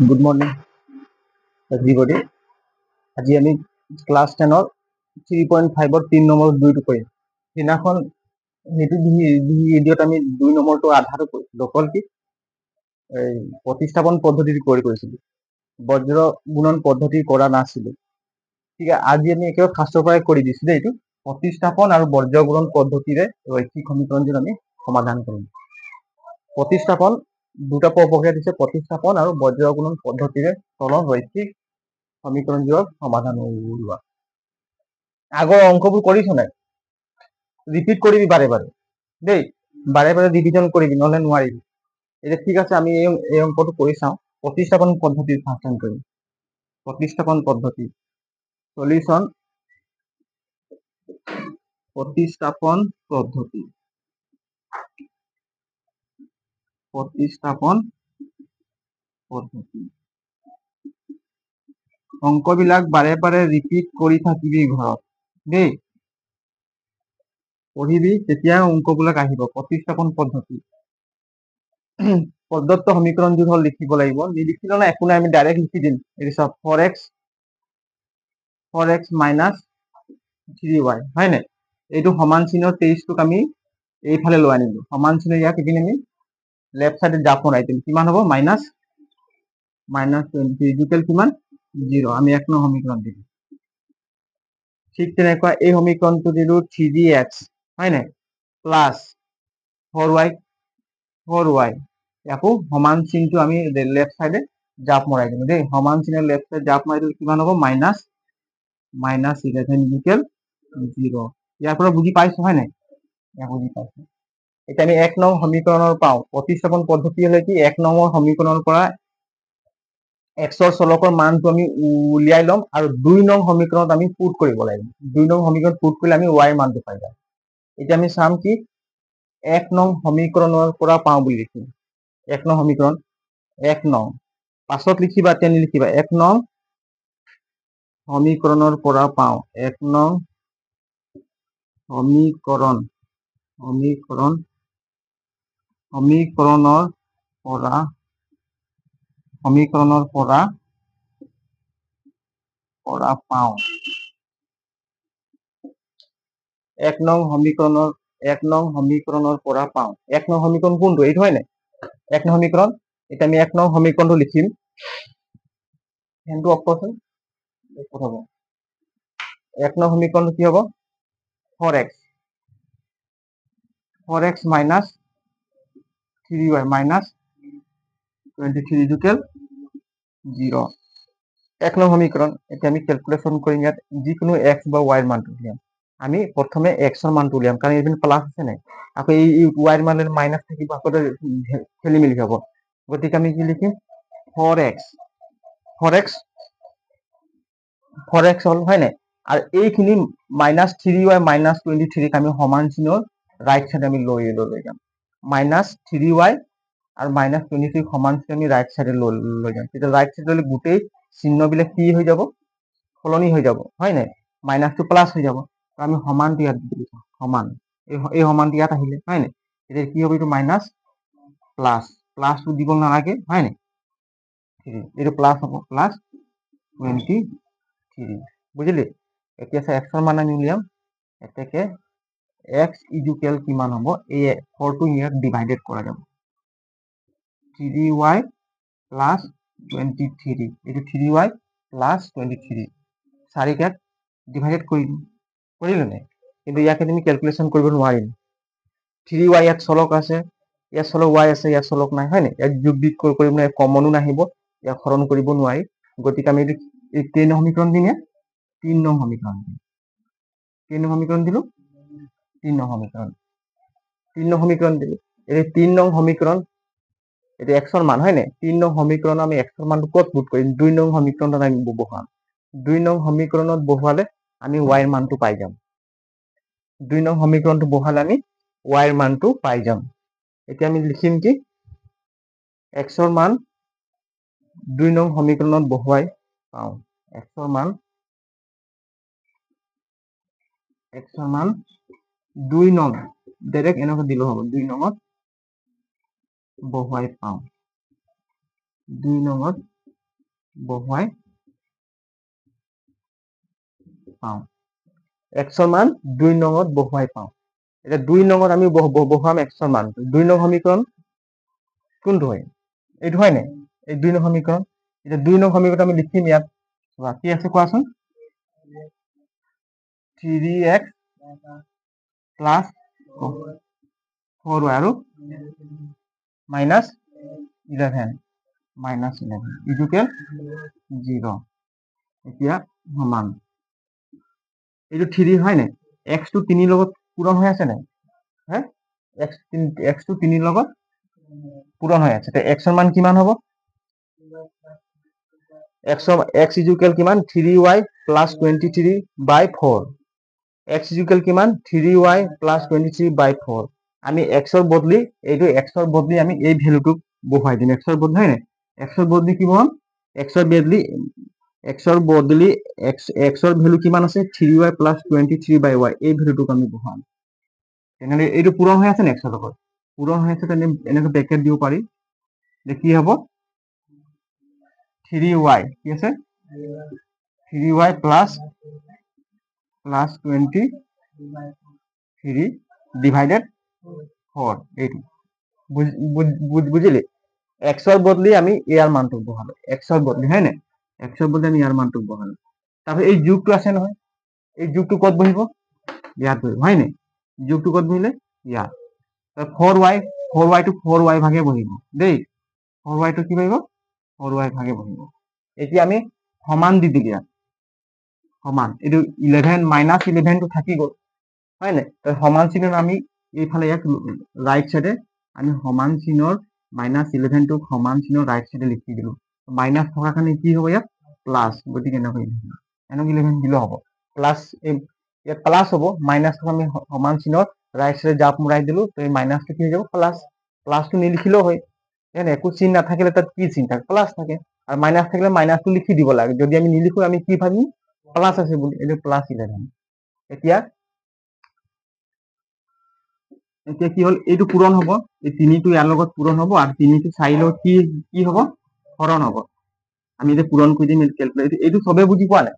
Good morning, everybody. আজি আমি class 10 3.5 3 number দুইটো কৰিম। দিনাখন সেইটো ভিডিঅ'ত আমি 2 নম্বৰটো আধাটো কৰিছিলোঁ। অকল কি এই প্ৰতিস্থাপন পদ্ধতি কৰিছিলোঁ। বজ্ৰ গুণন পদ্ধতি কৰা নাছিলোঁ। ঠিক আছে, আজি আমি একেবাৰে ফাৰ্ষ্টৰ পৰাই কৰি দিছোঁ দেই। এইটো প্ৰতিস্থাপন আৰু বজ্ৰ গুণন পদ্ধতিৰে ৰৈখিক সমীকৰণটো আমি সমাধান কৰিম। প্ৰতিস্থাপন দুটা প্ৰক্ৰিয়া দিছে, প্ৰতিস্থাপন আৰু বজ্ৰ গুণন পদ্ধতিৰে তলৰ ৰৈখিক সমীকৰণবোৰৰ সমাধান উলিওৱা। আগৰ অংকবোৰ কৰিছ নাই? ৰিপিট কৰিবি বাৰে বাৰে দেই, বাৰে বাৰে ৰিভিজন কৰিবি, নহলে নোৱাৰিবি। এতিয়া ঠিক আছে, আমি এই অংকটো কৰি চাওঁ। প্ৰতিস্থাপন পদ্ধতি ফাৰ্ষ্ট টাইম কৰিম। প্ৰতিস্থাপন পদ্ধতি সলিউশন, প্ৰতিস্থাপন পদ্ধতি, প্ৰতিস্থাপন পদ্ধতি। অংকবিলাক বাৰে বাৰে ৰিপিট কৰি থাকিবি ঘৰত দেই, পঢ়িবি, তেতিয়া অংকবিলাক আহিব। প্ৰতিস্থাপন পদ্ধতি প্ৰদত্ত সমীকৰণবোৰ হল লিখিব লাগিব। নিলিখিলে না একো নাই, আমি ডাইৰেক্ট লিখি দিম। এইটো চাওক 4x মাইনাছ 3y, হয় নাই? এইটো সমান চিহ্নৰ 23টোক আমি এইফালে লৈ আনিলো। সমান চিহ্ন ইয়াক ইপিনে আমি লেফ্ট সাইডে জাপ মৰাই দিম। কিমান হ'ব? মাইনাছ 20 ইকুৱেল কিমান? 0। আমি 1 নং সমীকৰণ দিম। ঠিক তেনেকুৱা এই সমীকৰণটো দিলো 3x, হয় নাই, প্লাছ 4y আকৌ সমান চিহ্নটো আমি লেফ্ট সাইডে জাপ মৰাই দিম দেই। সমান চিহ্ন লেফ্ট সাইডে জাপ মাৰি দিলে কিমান হ'ব? Minus 11 equal 0। ইয়াৰ পৰা বুজি পাইছো, হয় নাই? ইয়াক বুজি পাইছো। এতিয়া আমি 1 নং সমীকৰণৰ পাওঁ। প্ৰতিস্থাপন পদ্ধতি হলে কি 1 নম্বৰ সমীকৰণৰ পৰা এক্সৰ চলকৰ মানটো আমি উলিয়াই ল'ম আৰু 2 নং সমীকৰণত আমি পুট কৰিব লাগিব। 2 নং সমীকৰণত পুট কৰিলে আমি y মানটো পাই যাম। এতিয়া আমি চাম কি 1 নং সমীকৰণৰ পৰা পাওঁ বুলি লিখিম। 1 নং সমীকৰণ 1 নং পাছত লিখিবা, তেনে লিখিবা 1 নং সমীকৰণৰ পৰা পাওঁ। 1 নং সমীকৰণৰ পৰা পাওঁ। 1 নং সমীকৰণৰ পৰা পাওঁ। 1 নং সমীকৰণ কোনটো? এইটো হয় নাই? 1 নং সমীকৰণ। এতিয়া আমি 1 নং সমীকৰণটো লিখিম। ফেনটো অফ কৰচোন। 1 নং সমীকৰণটো কি হ'ব? 4x minus 3y minus 23 equal 0। 1 নং সমীকৰণ। এতিয়া আমি কেলকুলেশ্যন কৰিম। ইয়াত যিকোনো x বা y মানটো উলিয়াম। আমি প্ৰথমে x ৰ মানটো উলিয়াম, কাৰণ এইপিনে প্লাছ আছে নাই। আকৌ এই y ৰ মানে মাইনাছ থাকিব, আকৌ খেলি মেলি হ'ব। গতিকে আমি কি লিখিম? 4x হ'ল, হয় নাই? আৰু এইখিনি মাইনাছ 3y মাইনাছ 23 আমি সমান চিহ্নৰ ৰাইট সাইডে আমি লৈ যাম। মাইনাছ 3y আৰু মাইনাছ 23 সমান চিহ্ন আমি ৰাইট সাইডে লৈ যাম। তেতিয়া ৰাইট সাইডে লৈ গোটেই চিহ্নবিলাক কি হৈ যাব? সলনি হৈ যাব, হয় নাই? মাইনাছটো প্লাছ হৈ যাব। আমি সমানটো ইয়াত দি দিম। সমান, এই সমানটো ইয়াত আহিলে, হয় নাই? এতিয়া কি হ'ব? এইটো মাইনাছ প্লাছটো দিব নালাগে, হয় নাই? এইটো প্লাছ হ'ব, প্লাছ 23। বুজিলি? এতিয়া x ৰ মান আমি উলিয়াম। এতেকে x ইকুৱেল কিমান হ'ব? এই 4টো ইয়াত ডিভাইডেড কৰা যাব। 3y plus 23। এইটো 3y প্লাছ 23 4 ইয়াত ডিভাইডেড কৰিলো নাই? কিন্তু ইয়াকে তুমি কেলকুলেশ্যন কৰিব নোৱাৰিম। 3y ইয়াত চলক আছে, ইয়াত চলক y আছে, ইয়াত চলক নাই, হয় নাই? ইয়াক যোগ বিয়োগ কৰিব নোৱাৰি, কমনো নাহিব, ইয়াক হৰণ কৰিব নোৱাৰি। গতিকে আমি এই 3 নং সমীকৰণ দিম। 3 নং সমীকৰণ দিম। 3 নং সমীকৰণ দিলো। 3 নং সমীকৰণ দিলো। এই 3 নং সমীকৰণ, এটা x ৰ মান, হয় নাই? 3 নং সমীকৰণ আমি x ৰ মানটো ক'ত পুট কৰিম? 2 নং সমীকৰণত আমি বহুৱাম। 2 নং সমীকৰণত বহুৱালে আমি y ৰ মানটো পাই যাম। 2 নং সমীকৰণটো বহুৱালে আমি y ৰ মানটো পাই যাম। এতিয়া আমি লিখিম কি x ৰ মান 2 নং সমীকৰণত বহুৱাই পাওঁ। x ৰ মান 2 নং, ডাইৰেক্ট এনেকৈ দিলেও হ'ব। 2 নঙত বহুৱাই পাওঁ 2 নঙত বহুৱাই পাওঁ x ৰ মান 2 নঙত বহুৱাই পাওঁ এতিয়া 2 নঙত আমি বহুৱাম x ৰ মান 2 নং সমীকৰণ কোনটো হয় এইটো হয় নাই এই 2 নং সমীকৰণ এতিয়া 2 নং সমীকৰণ আমি লিখিম ইয়াত কি আছে কোৱাচোন 3x প্লাস 4y আৰু মাইনাস 11 ইকুৱেল 0 এতিয়া সমান এইটো 3 হয় নাই x টো 3 লগত পূৰণ হৈ আছে নাই হ্যাঁ x টো 3 লগত পূৰণ হৈ আছে তে x ৰ মান কিমান হ'ব x ইকুৱেল কিমান 3y প্লাস 23 বাই 4 x ইকুৱেল কিমান 3y প্লাস 23 বাই 4 আমি x ৰ বদলি এইটো x ৰ বদলি আমি এই ভ্যালুটো বহাই দিম x ৰ বদলি হয় নাই x ৰ বদলি কি হম x ৰ বদলি x ৰ ভ্যালু কিমান আছে 3y প্লাস 23 বাই y এই ভ্যালুটোক আমি বহাম তেনেহলে এইটো পূৰণ হৈ আছে নে x ৰ লগত পূৰণ হৈ আছে তেনে এনেকৈ ব্ৰেকেট দিব পাৰি যে কি হ'ব 3y কি আছে 3y প্লাস 23 ডিভাইডেড 4 এইটো বুঝিলি x ৰ বদলি আমি ইয়াৰ মানটো বহালো x ৰ বদলি হয় নাই x ৰ বদলি আমি ইয়াৰ মানটো বহালো তারপরে এই যোগটো আছে নহয় এই যোগটো কত বহিব ইয়াত বহিব হয় নাই যোগটো কত বহিলে ইয়াত 4y টো 4y ভাগে বহিব দেই 4y টো কি বহিব 4y ভাগে বহিব এতিয়া আমি সমান দি দিলি ইয়াত সমান এইটো 11 মাইনাস 11 টো থাকি গল হয় নাই তো সমান চিনৰ আমি এইফালে ইয়াক ৰাইট সাইডে আমি সমান চিনৰ মাইনাস 11 টো সমান চিনৰ ৰাইট সাইডে লিখি দিলো মাইনাস থকা কাৰণে কি হ'ব ইয়াত প্লাস গতিকে এনেকৈ এনেকৈ 11 দিলে হ'ব প্লাস ইয়াত প্লাস হ'ব মাইনাস থকা আমি সমান চিনৰ ৰাইট সাইডে জাপ মৰাই দিলো তো এই মাইনাসটো কি হৈ যাব প্লাস প্লাসটো নিলিখিলেও হয় এনে একো চিন নাথাকিলে তাত কি চিন থাকে প্লাস থাকে আর মাইনাস থাকলে মাইনাসটো লিখি দিব লাগে যদি আমি নিলিখো আমি কি ভাবিম প্লাস আছে বুলি এটা প্লাস 11 এতিয়া এতিয়া কি হল এইটো পূৰণ হ'ব এই 3 টো ইয়াৰ লগত পূৰণ হ'ব আৰু 3 টো 4 লগত কি হ'ব হৰণ হ'ব আমি এটা পূৰণ কৰি দিম ক্যালকুলেট এইটো সবে বুজি পোৱা নাই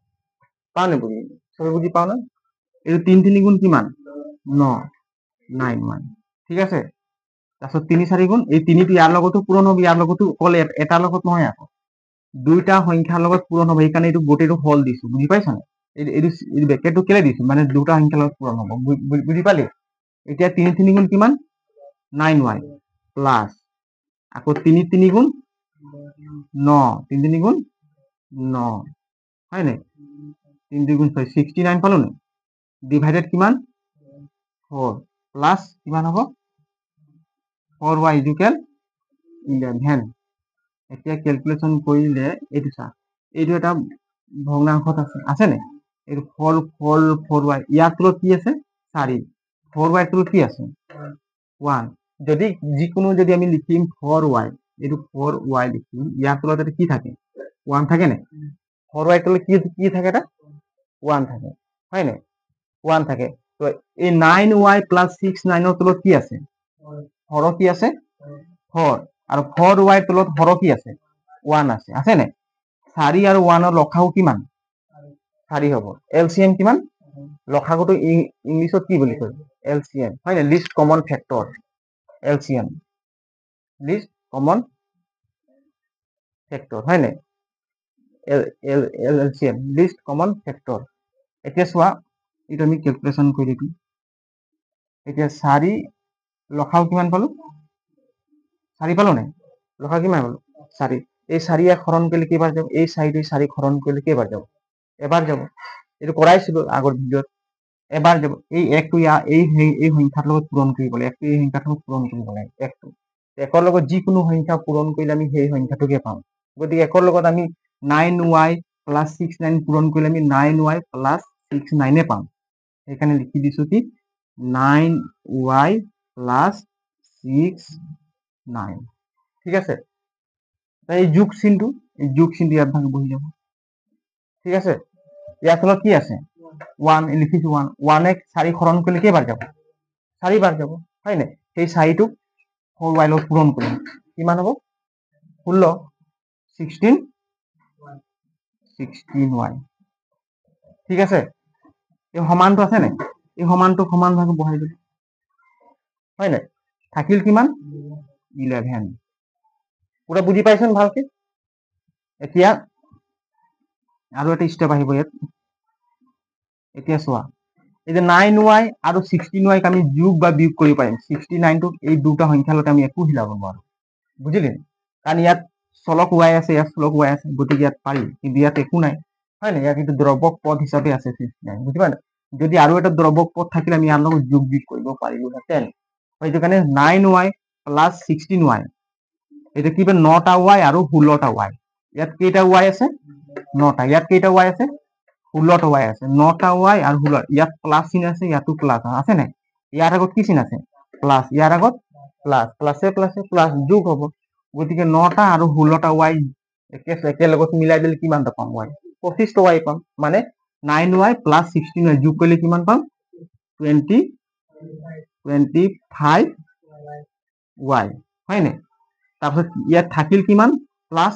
পাও নে বুজি সবে বুজি পাও না এইটো 3 3 গুণ কিমান 9 9 ঠিক আছে তাছত 3 4 গুণ এই 3 টো ইয়াৰ লগতো পূৰণ হ'ব ইয়াৰ লগতো অকল এটাৰ লগত নহয় আকৌ দুইটা সংখ্যাৰ লগত পূৰণ হ'ব এই কাৰণে এইটো গোটেইটো হল দিছো বুজি পাইছা না এইটো ব্ৰেকেটটো কেলে দিছো মানে দুটা সংখ্যাৰ লগত পূৰণ হ'ব বুজি পালি এতিয়া 3 3 গুণ কিমান 9y প্লাস আকৌ 3 3 গুণ 9 3 3 গুণ 9 হয় নাই 3 2 গুণ 6 69 পালো না ডিভাইডেড কিমান 4 প্লাস কিমান হ'ব 4y ইকুৱেল 11 এতিয়া ক্যালকুলেশন কৰিলে এইটো চা এইটো এটা ভগ্নাংশত আছে নে এইটো 4y ইয়াৰ তলত কি আছে 4 4y তলত কি আছে 1 যদি যিকোনো যদি আমি লিখিম 4y এইটো 4y লিখিম ইয়াৰ তলত এটা কি থাকে 1 থাকে নে 4y তলত কি থাকে এটা 1 থাকে হয় নে 1 থাকে তো এই 9y প্লাস 6 9 ৰ তলত কি আছে হৰ কি আছে 4 আৰু 4y তলত হৰ কি আছে 1 আছে নে 4 আৰু 1 ৰ লসাগু কিমান 4 হ'ব এলসিএম কিমান লসাগুটো ইংলিশত কি বুলি কয় এলসিএম হয় নে list common factor LCM list common factor হয় নে এলসিএম লিস্ট কমন ফ্যাক্টর এতিয়া চোৱা এটা আমি ক্যালকুলেশন কৰি দিম এতিয়া 4 লসাগু কিমান পালো 4 পালো নে লসাগু কিমান পালো 4 এই 4 হরণ করলে কেইবাৰ যাব এই 4 হৰণ কৰলে কেইবাৰ যাব এবাৰ যাব এইটো কৰাইছিল আগৰ ভিডিওত এবাৰ যাব এই একটো এই সংখ্যাৰ লগত পূৰণ কৰিব লাগে একটো এই সংখ্যাৰ লগত পূৰণ কৰিব লাগে একটো একৰ লগত যিকোনো সংখ্যা পূৰণ কৰিলে আমি সেই সংখ্যাটোকে পাম গতিকে একৰ লগত আমি 9y প্লাস 6 9 পূৰণ কৰিলে আমি 9y প্লাস 6 9 পাম এখানে লিখি দিছো কি 9y প্লাস 6 9 ঠিক আছে এই যোগ চিনটো ইয়াত ভাগ বহি যাব ঠিক আছে ইয়াৰ তলত কি আছে 1 লিখিছো 1 1 এক 4 হৰণ কৰিলে কেইবাৰ যাব 4 বাৰ যাব হয় নাই সেই 4 টো 4y লগত পূৰণ কৰিম কিমান হ'ব 16 16y ঠিক আছে এই সমানটো আছে নাই এই সমানটো সমান ভাগে বহাই দিম হয় নাই থাকিল কিমান 11 পুৰা বুজি পাইছেন ভালকে এতিয়া আৰু এটা স্টেপ আহিব ইয়াত এতিয়া চোৱা এই যে 9y আৰু 16y আমি যোগ বা বিয়োগ কৰিব পাৰিম 69 টোক এই দুটা সংখ্যাৰ লগত আমি একো হিলাব নোৱাৰো বুজিলে কাৰণ ইয়াত চলক y আছে ইয়াত চলক y আছে গতিকে ইয়াত পাৰি কিন্তু ইয়াত একো নাই হয় নাই ইয়াত কিন্তু দ্ৰৱক পদ হিচাপে আছে 69 বুজি পালে যদি আৰু এটা দ্ৰৱক পদ থাকিলে আমি ইয়াৰ লগত যোগ বিয়োগ কৰিব পাৰিলোহেঁতেন সেইটো কাৰণে 9y প্লাছ 16y এটা কি 9টা y আৰু 16টা y ইয়াত কেইটা y আছে 9টা ইয়াত কেইটা y আছে 16টা y আছে 9টা y আৰু 16 ইয়াত প্লাস চিন আছে ইয়াতো প্লাস আছে নাই ইয়াৰ আগত কি চিন আছে প্লাস ইয়াৰ আগত প্লাস প্লাসে প্লাসে প্লাস যোগ হ'ব গতিকে 9টা আৰু 16টা y একেলগত মিলাই দিলে কিমানটা পাম y 25টা y পাম মানে 9y প্লাস 16y যোগ কৰিলে কিমান পাম 25y হয় নাই তাৰপিছত ইয়াত থাকিল কিমান প্লাস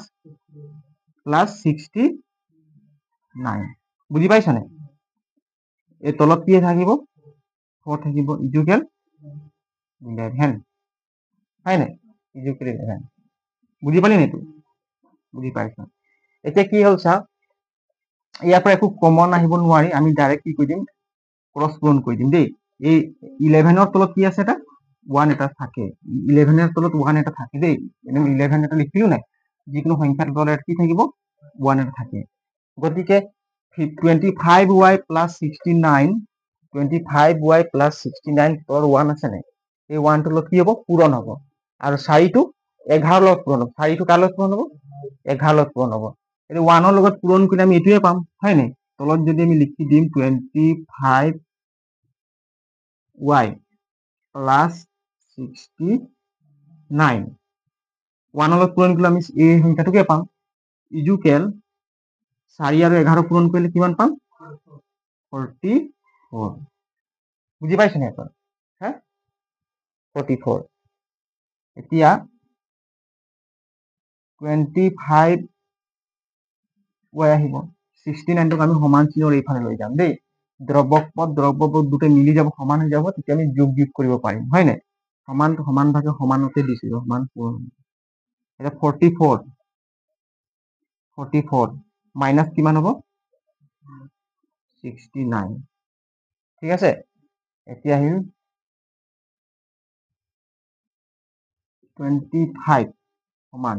প্লাস 69 বুজি পাইছা নাই এই তলত কি থাকিব 4 থাকিব ইকুয়াল 11 হয় নাই ইকুয়াল 11 বুজি পালি নেকি বুজি পাইছা এতিয়া কি হ'ল চা ইয়াৰ পৰা একো কমন আহিব নোৱাৰি আমি ডাইৰেক্ট কি কৰি দিম ক্ৰস পূৰণ কৰি দিম দেই এই 11 ৰ তলত কি আছে এটা 1 এটা থাকে 11 ৰ তলত 1 এটা থাকে দেই এনে 11 এটা লিখিলো নাই যিকোনো সংখ্যাৰ তলত কি থাকিব 1 এটা থাকে গতিকে 25y plus 69 25y plus 69 তোৰ 1 আছে নাই এই 1 টো লগত কি হ'ব পূৰণ হ'ব আৰু 4 টো 11 লগত পূৰণ হ'ব 4 টো কাৰ লগত পূৰণ হ'ব 11 লগত পূৰণ হ'ব এই 1 ৰ লগত পূৰণ কৰিলে আমি এটোৱে পাম হয় নাই তলত যদি আমি লিখি দিম 25y plus 69 1 ৰ লগত পূৰণ কৰিলে আমি এই সংখ্যাটোকে পাম ইকুয়াল 4 আৰু 11 পূৰণ কৰিলে কিমান পাম 44 বুজি পাইছ নে এখন হা 44 এতিয়া 25 y আহিব 69 টোক আমি সমান চিহ্নৰ এইফালে লৈ যাম দেই দ্ৰৱক পদ দুটো মিলি যাব সমান হৈ যাব তেতিয়া আমি যোগ বিয়োগ কৰিব পাৰিম হয় নাই সমানটো সমান ভাগে সমানতে দিছিলো সমান পূৰণ এটা 44 মাইনাস কিমান হ'ব 69 ঠিক আছে এতিয়া আহিল 25 সমান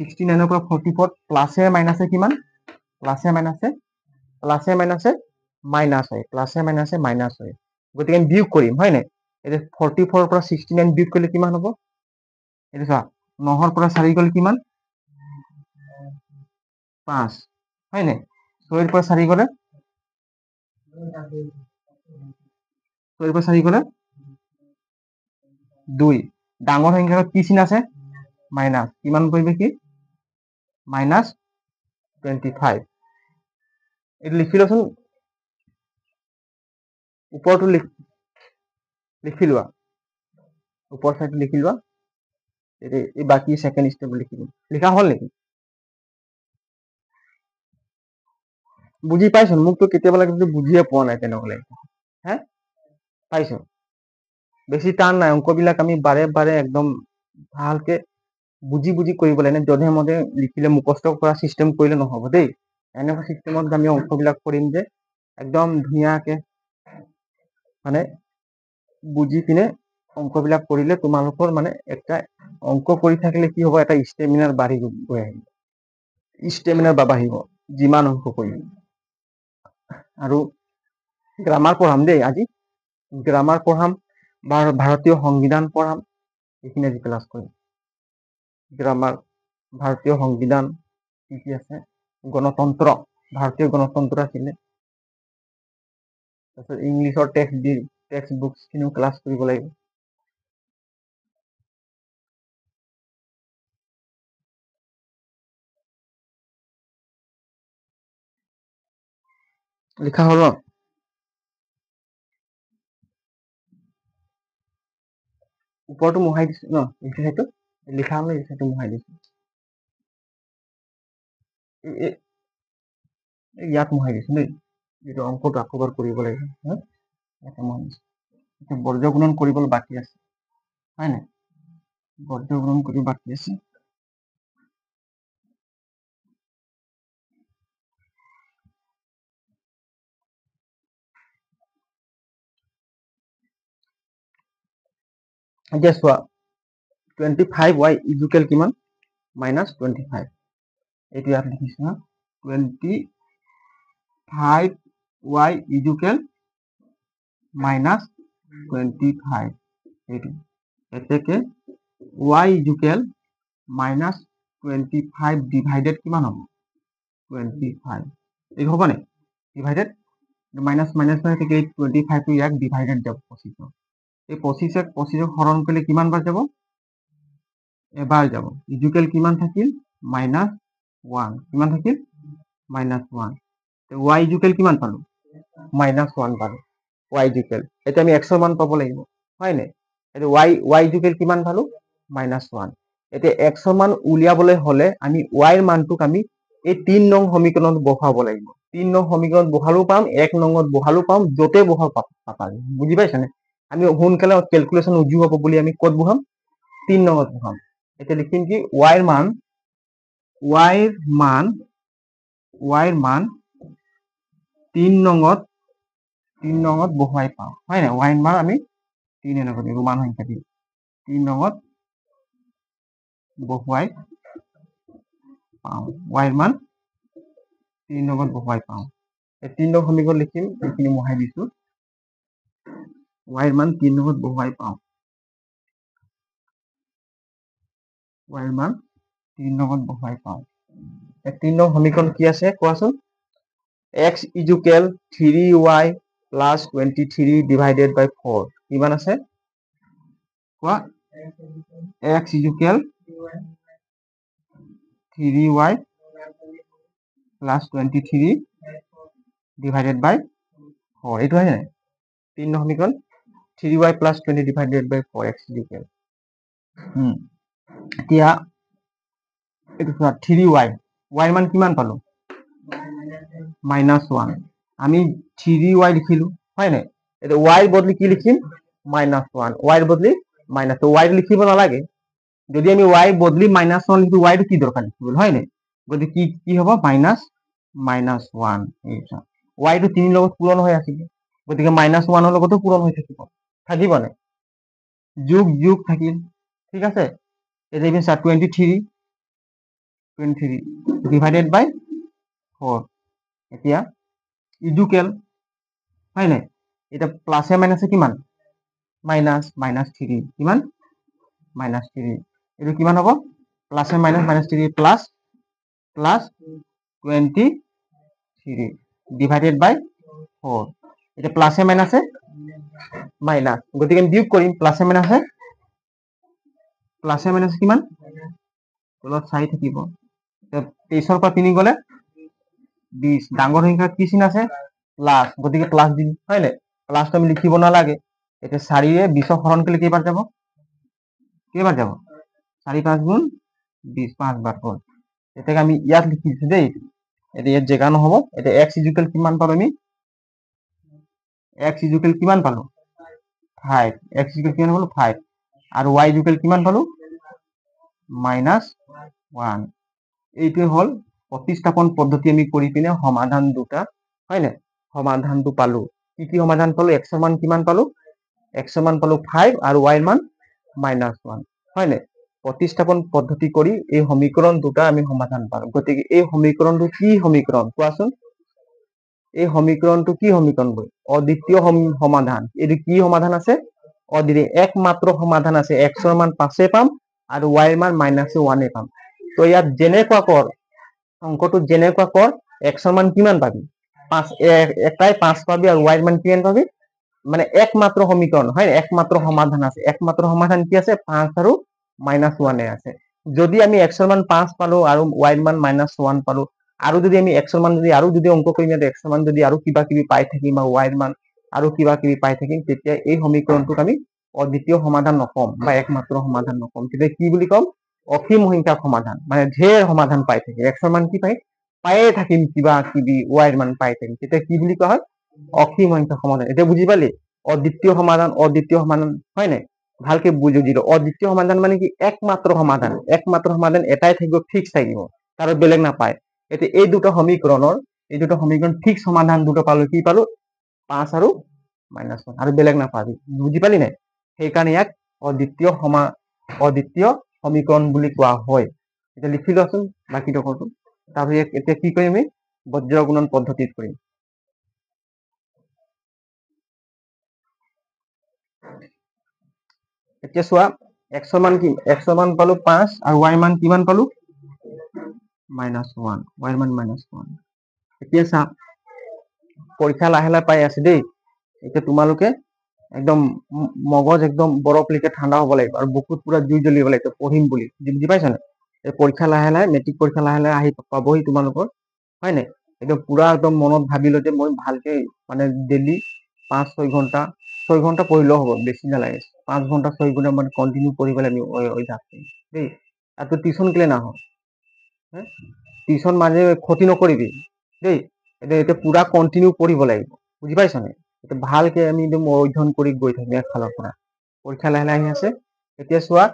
69 ৰ পৰা 44 প্লাসে মাইনাসে কিমান প্লাসে মাইনাসে মাইনাস হয় প্লাসে মাইনাসে মাইনাস হয় গতিকে আমি বিয়োগ কৰিম হয় নাই এটা 44 ৰ পৰা 69 বিয়োগ কৰিলে কিমান হ'ব এটা চা 9 ৰ পৰা 4 গ'লে কিমান 5 হয় নাই 6 ৰ পৰা 4 গ'লে 6 ৰ পৰা 4 গ'লে 2 ডাঙৰ সংখ্যাত কি চিন আছে মাইনাস কিমান কৰিবে কি মাইনাস 25 এটা লিখি লচোন উপৰটো লিখি লোৱা উপৰ সাইড লিখি লোৱা এই বাকি সেকেন্ড স্টেপ লিখি দিম লিখা হল নেকি বুজি পাইছ মোক তো কেতিয়াবা লাগে বুজিয়ে পোৱা নাই তেনেহলে হ্যাঁ পাইছ বেছি টান নাই অঙ্কবিলাক আমি বাৰে বাৰে একদম ভালকে বুজি বুজি কৰিব লাগে যধে মধে লিখিলে মুখস্থ কৰা সিস্টেম কৰিলে নহব দেই এনেকুৱা সিস্টেমত আমি অঙ্কবিলাক কৰিম যে একদম ধুনীয়াকে মানে বুজি কিনে অঙ্কবিলাক কৰিলে তোমালোকৰ মানে একটা অঙ্ক কৰি থাকিলে কি হ'ব এটা ষ্টেমিনাৰ বাঢ়ি গৈ আহিব ষ্টেমিনাৰ বাঢ়িব যিমান অঙ্ক কৰিম আৰু গ্ৰামাৰ পঢ়াম দেই আজি গ্ৰামাৰ পঢ়াম ভাৰতীয় সংবিধান পঢ়াম এইখিনি আজি ক্লাস কৰিম গ্ৰামাৰ ভাৰতীয় সংবিধান কি আছে গণতন্ত্ৰ ভাৰতীয় গণতন্ত্ৰ আছিলে তাৰপিছত ইংলিছৰ টেক্সট বুকছ খিনিও ক্লাস কৰিব লাগিব লিখা হল ওপৰটো মোহাই দিছো ন, এইটো চাইডটো লিখা হলে এই চাইডটো মোহাই দিছো, ইয়াত মোহাই দিছো দেই, এইটো অংকটো আকৌ এবাৰ কৰিব লাগিব, ইয়াতে মোহাই দিছো। এতিয়া বৰ্গ গুণন কৰিবলৈ বাকী আছে, হয় নাই? বৰ্গ গুণন কৰিব বাকী আছে। এতিয়া চোৱা 25y ইকুৱেল কিমান? -25। এইটো ইয়াত লিখিছো না, 25y ইকুৱেল -25। এইটো এতেকে y ইকুৱেল -25 ডিভাইডেড কিমান হ'ব? 25। এই হ'ব নে? ডিভাইডেড মাইনাস মাইনাস থেকে 25 টো ইয়াক ডিভাইডেড যাব 25। এই 25 হৰণ কৰিলে কিমান বাৰ যাব? এবাৰ যাব। ইকুৱেল কিমান থাকিল? -1। কিমান থাকিল? -1। y ইকুৱেল কিমান পালো? -1 পালো। y ইকুৱেল এতিয়া আমি x ৰ মান পাব লাগিব, হয় নে? এটা y ইকুৱেল কিমান পালো? -1। এতিয়া x ৰ মান উলিয়াবলৈ হলে আমি y ৰ মানটোক আমি এই 3 নং সমীকৰণত বহাব লাগিব। 3 নং সমীকৰণত বহালো পাম, 1 নংত বহালো পাম, য'তে বহাল পাম। বুজি পাইছানে? আমি সোনকালে ক্যালকুলেশন উজু হ'ব বুলি আমি ক'ত বহাম? 3 নংত বহাম। এতিয়া লিখিম কি y ৰ মান 3 নংত বহুৱাই পাওঁ, হয় নাই? y ৰ মান আমি 3 এনেকৈ দিম, ৰোমান সংখ্যা দিম, 3 নংত বহুৱাই পাওঁ। y ৰ মান 3 নংত বহুৱাই পাওঁ। এই 3 নং সমীকৰণ লিখিম, এইখিনি মোহাই দিছো। y ৰ মান 3 নংত বহুৱাই পাওঁ। y ৰ মান 3 নংত বহুৱাই পাওঁ। এই 3 নং সমীকৰণ কি আছে কোৱাচোন? x equal 3y plus 23 divided by 4 কিমান আছে কোৱা? x equal 3y plus 23 divided by 4 এইটো হয় নাই? 3 নং সমীকৰণ 3y plus 20 divided by 4 x equal এতিয়া এইটো চোৱা 3y y ৰ মান কিমান পালো? -1। আমি 3y লিখিলো, হয় নাই? এটা y ৰ বদলি কি লিখিম? -1। y ৰ বদলি মাইনাস, y লিখিব নালাগে। যদি আমি y বদলি -1 লিখো, y টো কি দৰকাৰ লিখিবলৈ, হয় নাই? গতিকে কি হ'ব? -1। y টো 3 লগত পূৰণ হৈ আছিল, গতিকে -1 ৰ লগতো পূৰণ হৈ থাকিব, থাকিব নাই? যোগ যোগ থাকিল, ঠিক আছে। এতিয়া 23 ডিভাইডেড বাই 4 এতিয়া ইকুৱেল, হয় নাই? এটা প্লাসে মাইনাসে কিমান? -3 কিমান? -3 এইটো কিমান হ'ব? প্লাসে -3 প্লাস 23 ডিভাইডেড বাই 4 এটা প্লাসে মাইনাসে মাইনাস, গতিকে আমি বিয়োগ কৰিম। প্লাসে মাইনাসে কিমান? তলত 4 থাকিব। 23 পৰা 3 গলে 20, ডাঙৰ সংখ্যাত কি চিন আছে? প্লাস, গতিকে প্লাস দিম, হয় নাই? প্লাসটো আমি লিখিব নালাগে। এতিয়া 4 20 হৰণ কৰিলে কেইবাৰ যাব? 4 5 গুণ 20, 5 বাৰ হ'ল। এতিয়া আমি ইয়াত লিখি দিছো দেই, এতিয়া ইয়াত জেগা নহব। এতিয়া x ইকুৱেল কিমান পালো আমি? x ইকুৱেল কিমান পালো? 5। x ইকুৱেল কিমান পালো? 5। আৰু y ইকুৱেল কিমান পালো? -1। এইটোৱে হ'ল প্ৰতিস্থাপন পদ্ধতি আমি কৰি পিনে সমাধান দুটা, হয় নাই? সমাধানটো পালো। কি কি সমাধান পালো? x ৰ মান কিমান পালো? x ৰ মান পালো 5 আৰু y ৰ মান -1, হয় নাই? প্ৰতিস্থাপন পদ্ধতি কৰি এই সমীকৰণ দুটা আমি সমাধান পালো। গতিকে এই সমীকৰণটো কি সমীকৰণ কোৱাচোন? এই সমীকৰণটো কি সমীকৰণ? অদ্বিতীয় সমাধান। এইটো কি সমাধান আছে? অদ্বিতীয়, একমাত্ৰ সমাধান আছে। x ৰ মান 5 পাম আৰু y ৰ মান -1 পাম। তো ইয়াত যেনেকুৱা কৰ, অংকটোত যেনেকুৱা কৰ, x ৰ মান কিমান পাবি? 5, এটাই 5 পাবি আৰু y ৰ মান কিমান পাবি? মানে একমাত্ৰ সমীকৰণ, হয়, একমাত্ৰ সমাধান আছে। একমাত্ৰ সমাধান কি আছে? 5 আৰু -1 আছে। যদি আমি x ৰ মান 5 পালো আৰু y ৰ মান -1 পালো, আৰু যদি আমি x ৰ মান আৰু অংক কৰিম, x ৰ মান যদি আৰু কিবা কিবি পাই থাকিম বা y ৰ মান আৰু কিবা কিবি পাই থাকিম, তেতিয়া এই সমীকৰণটোক আমি অদ্বিতীয় সমাধান নকম বা একমাত্ৰ সমাধান নকম, তেতিয়া কি বুলি কম? অসীম সংখ্যক সমাধান, মানে ঢেৰ সমাধান পাই থাকে, এক্সৰ মান কি পায়ে থাকিম, কিবা কিবি ৱাইৰ মান পাই থাকিম, তেতিয়া কি বুলি কোৱা হয়? অসীম সংখ্যক সমাধান। এতিয়া বুজি পালি? অদ্বিতীয় সমাধান, অদ্বিতীয় সমাধান, হয় নাই? ভালকে বুজি দিলো। অদ্বিতীয় সমাধান মানে কি? একমাত্ৰ সমাধান, একমাত্ৰ সমাধান এটাই থাকিব, ফিক্স থাকিব, তাৰ বেলেগ নাপায়। এতিয়া এই দুটা সমীকৰণ ফিক্স সমাধান দুটো পালো, কি পালো? 5 আৰু -1 আৰু বেলেগ নাপাবি। বুজি পালি নাই? সেইকাৰণে ইয়াক অদ্বিতীয় সমীকৰণ বুলি কোৱা হয়। এতিয়া লিখি লোৱাচোন বাকী ডোখৰটো। তাৰপিছত এতিয়া কি কৰিম? আমি বজ্ৰ গুণন পদ্ধতিত কৰিম। এতিয়া চোৱা, x ৰ মান কি? x ৰ মান পালো 5 আৰু y মান কিমান পালো? -1, y মান -1। এতিয়া চা, পৰীক্ষা লাহে লাহে পাই আছে দেই। এতিয়া তোমালোকে একদম মগজ একদম বৰফ লিখে ঠাণ্ডা হ'ব লাগিব আৰু বুকুত পুৰা জুই জ্বলিব লাগিব পঢ়িম বুলি। বুজি পাইছা নাই? এই পৰীক্ষা লাহে লাহে, মেট্ৰিক পৰীক্ষা লাহে লাহে আহি পাবহি তোমালোকৰ, হয় নাই? একদম পুৰা একদম মনত ভাবি লো যে মই ভালকে মানে ডেইলি 5-6 ঘন্টা, 6 ঘন্টা পঢ়িলেও হ'ব, বেছি নালাগে। 5 ঘন্টা 6 ঘন্টা মানে কন্টিনিউ পঢ়িব লাগিব দেই। আর তো টিউশন কেলে না হয়, হ্যাঁ? টিউশন মাঝে ক্ষতি নকৰিবি দেই। এটা পুৰা কন্টিনিউ পঢ়িব লাগিব, বুজি পাইছ নাই? এটা ভালকে আমি একদম অধ্যয়ন কৰি গৈ থাকিম একফালৰ পৰা। পৰীক্ষা লাহে লাহে আহি আছে। এতিয়া চোৱা,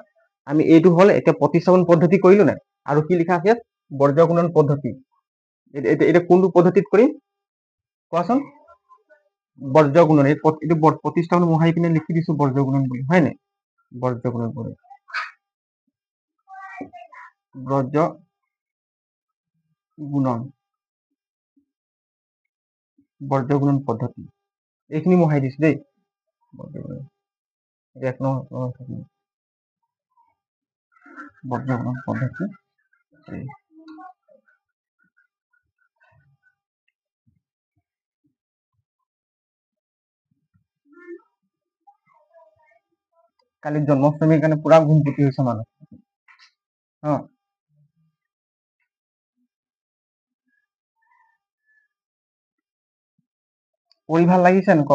আমি এইটো হ'ল, এতিয়া প্ৰতিস্থাপন পদ্ধতি কৰিলো নাই? আৰু কি লিখা আছে? বৰ্জ্য গুণন পদ্ধতি। এটা কোনটো পদ্ধতিত কৰিম কোৱাচোন? বৰ্জ্য গুণন। এইটো প্ৰতিস্থাপন মোহাৰি কিনে লিখি দিছো বৰ্জ্য গুণন বুলি, হয় নাই? বৰ্জ্য গুণন কৰি বৰ্জ্য গুণন, বৰ্জ্য গুণন পদ্ধতি, এইখিনি মোহাৰি দিছো দেই। বৰ্জ্য গুণন পদ্ধতি। কালি জন্মাষ্টমীৰ কাৰণে পুৰা ঘুমপুতি হৈছে মানুহ। পঢ়ি ভাল লাগিছে ক?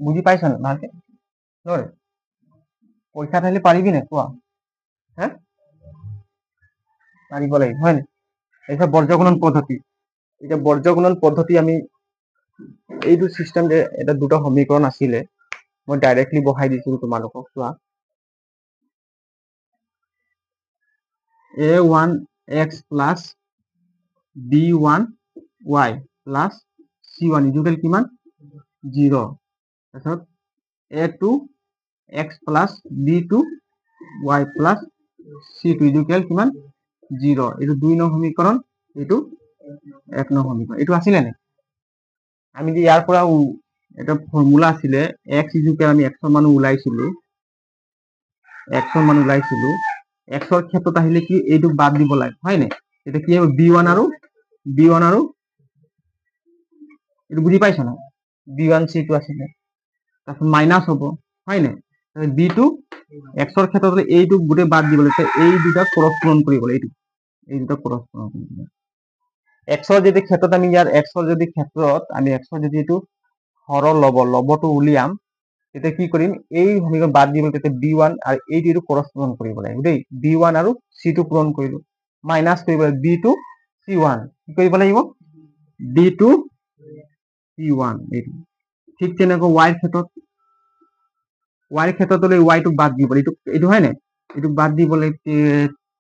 বুজি পাইছ ন ভালকে? পৰীক্ষাত আহিলে পাৰিবি নে কোৱা? পাৰিব লাগিব, হয় নাই? এতিয়া বৰ্জ্য গুণন পদ্ধতি। এতিয়া বৰ্জ্য গুণন পদ্ধতি আমি এইটো চিষ্টেম যে এটা দুটা সমীকৰণ আছিলে, মই ডাইৰেক্টলি বহাই দিছিলো তোমালোকক। চোৱা, a1x plus b1y plus c1 equal কিমান? 0। তাৰপিছত a2x plus b2y plus c2 equal কিমান? 0। এইটো 2 নং সমীকৰণ, এইটো 1 নং সমীকৰণ। এইটো আছিলে নে? আমি যে ইয়াৰ পৰা এটা ফৰ্মুলা আছিলে, x ইকুৱেল, আমি x ৰ মান ওলাইছিলো, x ৰ মান ওলাইছিলো। x ৰ ক্ষেত্ৰত আহিলে কি এইটো বাদ দিব লাগে, হয় নাই? এটা কি হ'ব? b1 আৰু এইটো বুজি পাইছ না? b1 c2 আছিলে, তাৰপিছত মাইনাছ হ'ব, হয় নাই? b2 x ৰ ক্ষেত্ৰত এইটো গোটেই বাদ দিব লাগে, এই দুটা ক্ৰছ পূৰণ কৰিব লাগে। এই দুটা ক্ৰছ পূৰণ কৰিব লাগে। x ৰ যদি ক্ষেত্ৰত আমি ইয়াৰ x ৰ যদি ক্ষেত্ৰত আমি x ৰ যদি এইটো হৰৰ লবটো উলিয়াম, তেতিয়া কি কৰিম? এই সমীকৰণ বাদ দিব, তেতিয়া b1 আৰু এইটো ক্ৰছ পূৰণ কৰিব লাগিব দেই। b1 আৰু c2 পূৰণ কৰিলো, মাইনাছ কৰিব লাগিব b2 c1। কি কৰিব লাগিব? b2 c1। এইটো ঠিক তেনেকৈ y ক্ষেত্ৰত হলে y টো বাদ দিব, এইটো হয় নাই? এইটো বাদ দিব লাগিব,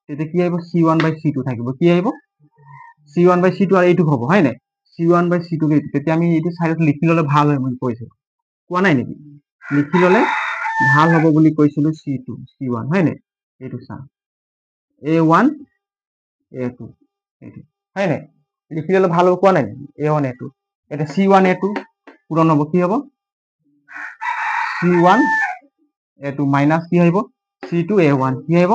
তেতিয়া কি আহিব? c1/c2 থাকিব। কি আহিব? c1/c2 আৰু এইটো হ'ব, হয় নাই? c1/c2 তেতিয়া আমি এইটো চাইডত লিখি ললে ভাল হয় বুলি কৈছো, কোৱা নাই নেকি? লিখি ললে ভাল হ'ব বুলি কৈছিলো, c2 c1, হয় নাই? এইটো চা, a1 a2, এইটো হয় নাই? লিখি ললে ভাল হ'ব, কোৱা নাই? a1 a2, এটা c1 a2 পূৰণ হ'ব। কি হ'ব? c1 a2 মাইনাছ কি আহিব? c2 a1। কি আহিব?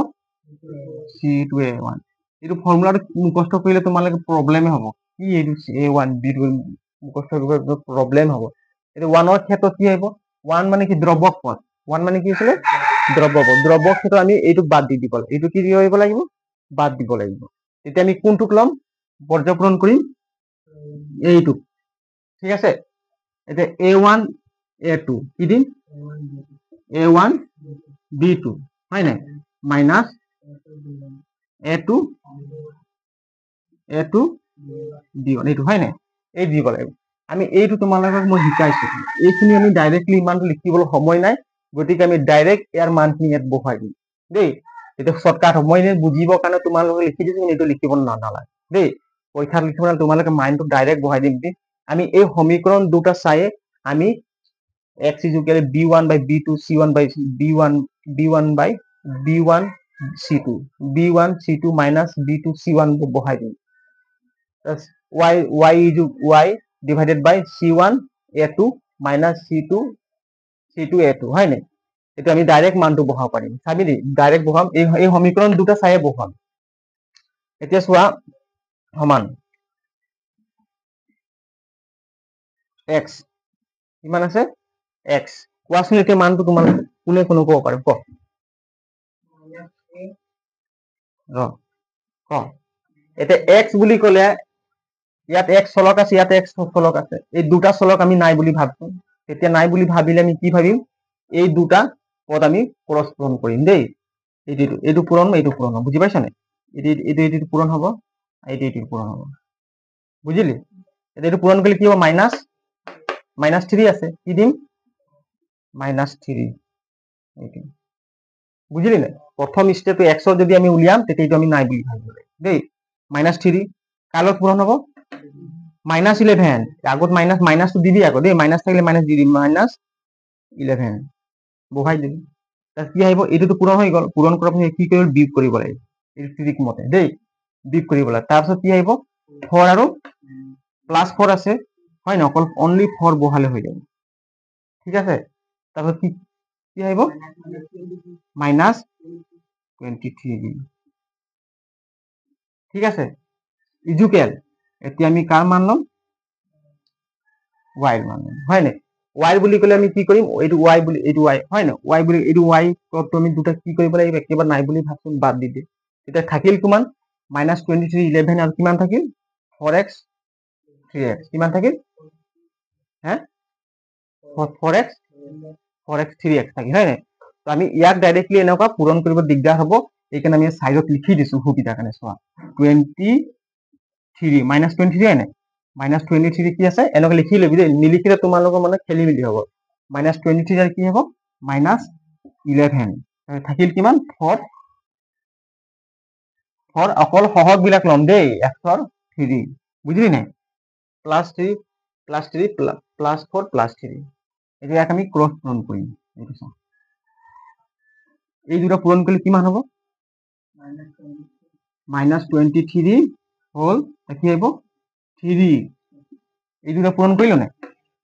c2 a1। এইটো ফৰ্মুলাটো মুখস্থ কৰিলে তোমালোকে প্ৰব্লেমে হ'ব। কি এইটো a1 b2 মুখস্থ কৰিলে প্ৰব্লেম হ'ব। এইটো 1 ৰ ক্ষেত্ৰত কি আহিব? 1 মানে কি? দ্ৰৱক পদ। 1 মানে কি আছিলে? দ্ৰব্য পদ। দ্ৰব্যৰ ক্ষেত্ৰত আমি এইটো বাদ দি দিব লাগিব। এইটো কি কৰিব লাগিব? বাদ দিব লাগিব। তেতিয়া আমি কোনটোক ল'ম? বৰ্জ্য পূৰণ কৰিম এইটো, ঠিক আছে? এতিয়া a1 a2 কি দিম? a1 b2 হয় নাই মাইনাস a2 b1 এইটো হয় নাই এই দিব লাগিব আমি এইটো তোমালোকক মই শিকাইছো এইখিনি আমি ডাইৰেক্টলি ইমানটো লিখিবলৈ সময় নাই গতিকে আমি ডাইৰেক্ট ইয়াৰ মানখিনি ইয়াত বহাই দিম দেই এইটো শৰ্টকাট হ'ব মই এনে বুজিবৰ কাৰণে তোমালোকে লিখি দিছো এইটো লিখিব নালাগে দেই পৰীক্ষাত লিখিব নালাগে তোমালোকে মাইনটো ডাইৰেক্ট বহাই দিম দেই আমি এই সমীকৰণ দুটা চায়ে আমি x is equal to b1 by b2 c1 by b1 by b1 c2 b1 c2 minus b2 c1 বহাই দিম y is y divided by c1 a2 minus c2 a2 হয় নাই এটা আমি ডাইরেক্ট মানটো বহাব পাৰিম চাবি দেই ডাইৰেক্ট বহাম এই সমীকৰণ দুটা চায়ে বহাম এতিয়া চোৱা সমান x কিমান আছে x কোৱাচোন এতিয়া মানটো তোমালোক কোনে কোনে ক'ব পাৰে ক এতিয়া x বুলি ক'লে ইয়াত x চলক আছে ইয়াত x চলক আছে এই দুটা চলক আমি নাই বুলি ভাবছো তেতিয়া নাই বুলি ভাবিলে আমি কি ভাবিম এই দুটা পদ আমি ক্রস পূরণ কৰিম দেই এইটো পূৰণ হ'ব বুজি পাইছা নে এইটো পূৰণ হ'ব এইটো পূৰণ হ'ব বুঝিলি এইটো পূৰণ কৰিলে কি হ'ব মাইনাস 3 আছে কি দিম -3 এইটো বুঝিলি না প্রথম স্টেপে x যদি আমি উলিয়াম তেতিয়া এইটো আমি নাই বুলি ভাবিব দেই -3 কালত পূরণ হ'ব -11 আগত মাইনাস তো দিবি আগত দেই মাইনাস থাকলে মাইনাস দি দিম -11 বহাই দিবি তাত কি আহিব এইটো তো পূরণ হৈ গল পূরণ কৰাৰ পিছত কি কৰিব বিয়োগ কৰিব লাগিব এই ট্ৰিক মতে দেই বিয়োগ কৰিব লাগে তাৰ পিছত কি আহিব 4 আৰু +4 আছে হয় না অকল অনলি 4 বহালে হৈ যাব ঠিক আছে তাৰপিছত কি আহিব -23 ঠিক আছে ইজুকেল এতিয়া আমি কাৰ মান লম y মান হয় না y বুলি কলে আমি কি কৰিম এইটো y বুলি এইটো y হয় না y বুলি এইটো y কত আমি দুটা কি কৰিব লাগিব একেবাৰে নাই বুলি ভাবছোন বাদ দি দে এটা থাকিল কিমান -23 11 আৰু কিমান থাকিল 4x 3x কিমান থাকিল হ্যাঁ 4x 3x থাকিল হয় না তো আমি ইয়াক ডাইরেক্টলি এনেকা পূরণ কৰিব দিগদাৰ হ'ব এইকাৰণে আমি সাইডত লিখি দিছো সুবিধা কাৰণে চোৱা 23 -23 হয় না -23 কি আছে এনেকা লিখি লবি দেই নিলিখিলে তোমালোকৰ মানে খেলি মেলি হ'ব -23 আৰু কি হ'ব -11 থাকিল কিমান 4 অকল সহগ বিলাক লম দেই x ৰ 3 বুঝলি নাই +3 +3 +4 +3 এটা ইয়াক আমি ক্রস পূরণ কৰিম এইটো চাও এই দুটা পূৰণ কৰিলে কিমান হ'ব -23 হল কি আহিব 3 এই দুটা পূরণ কৰিলো না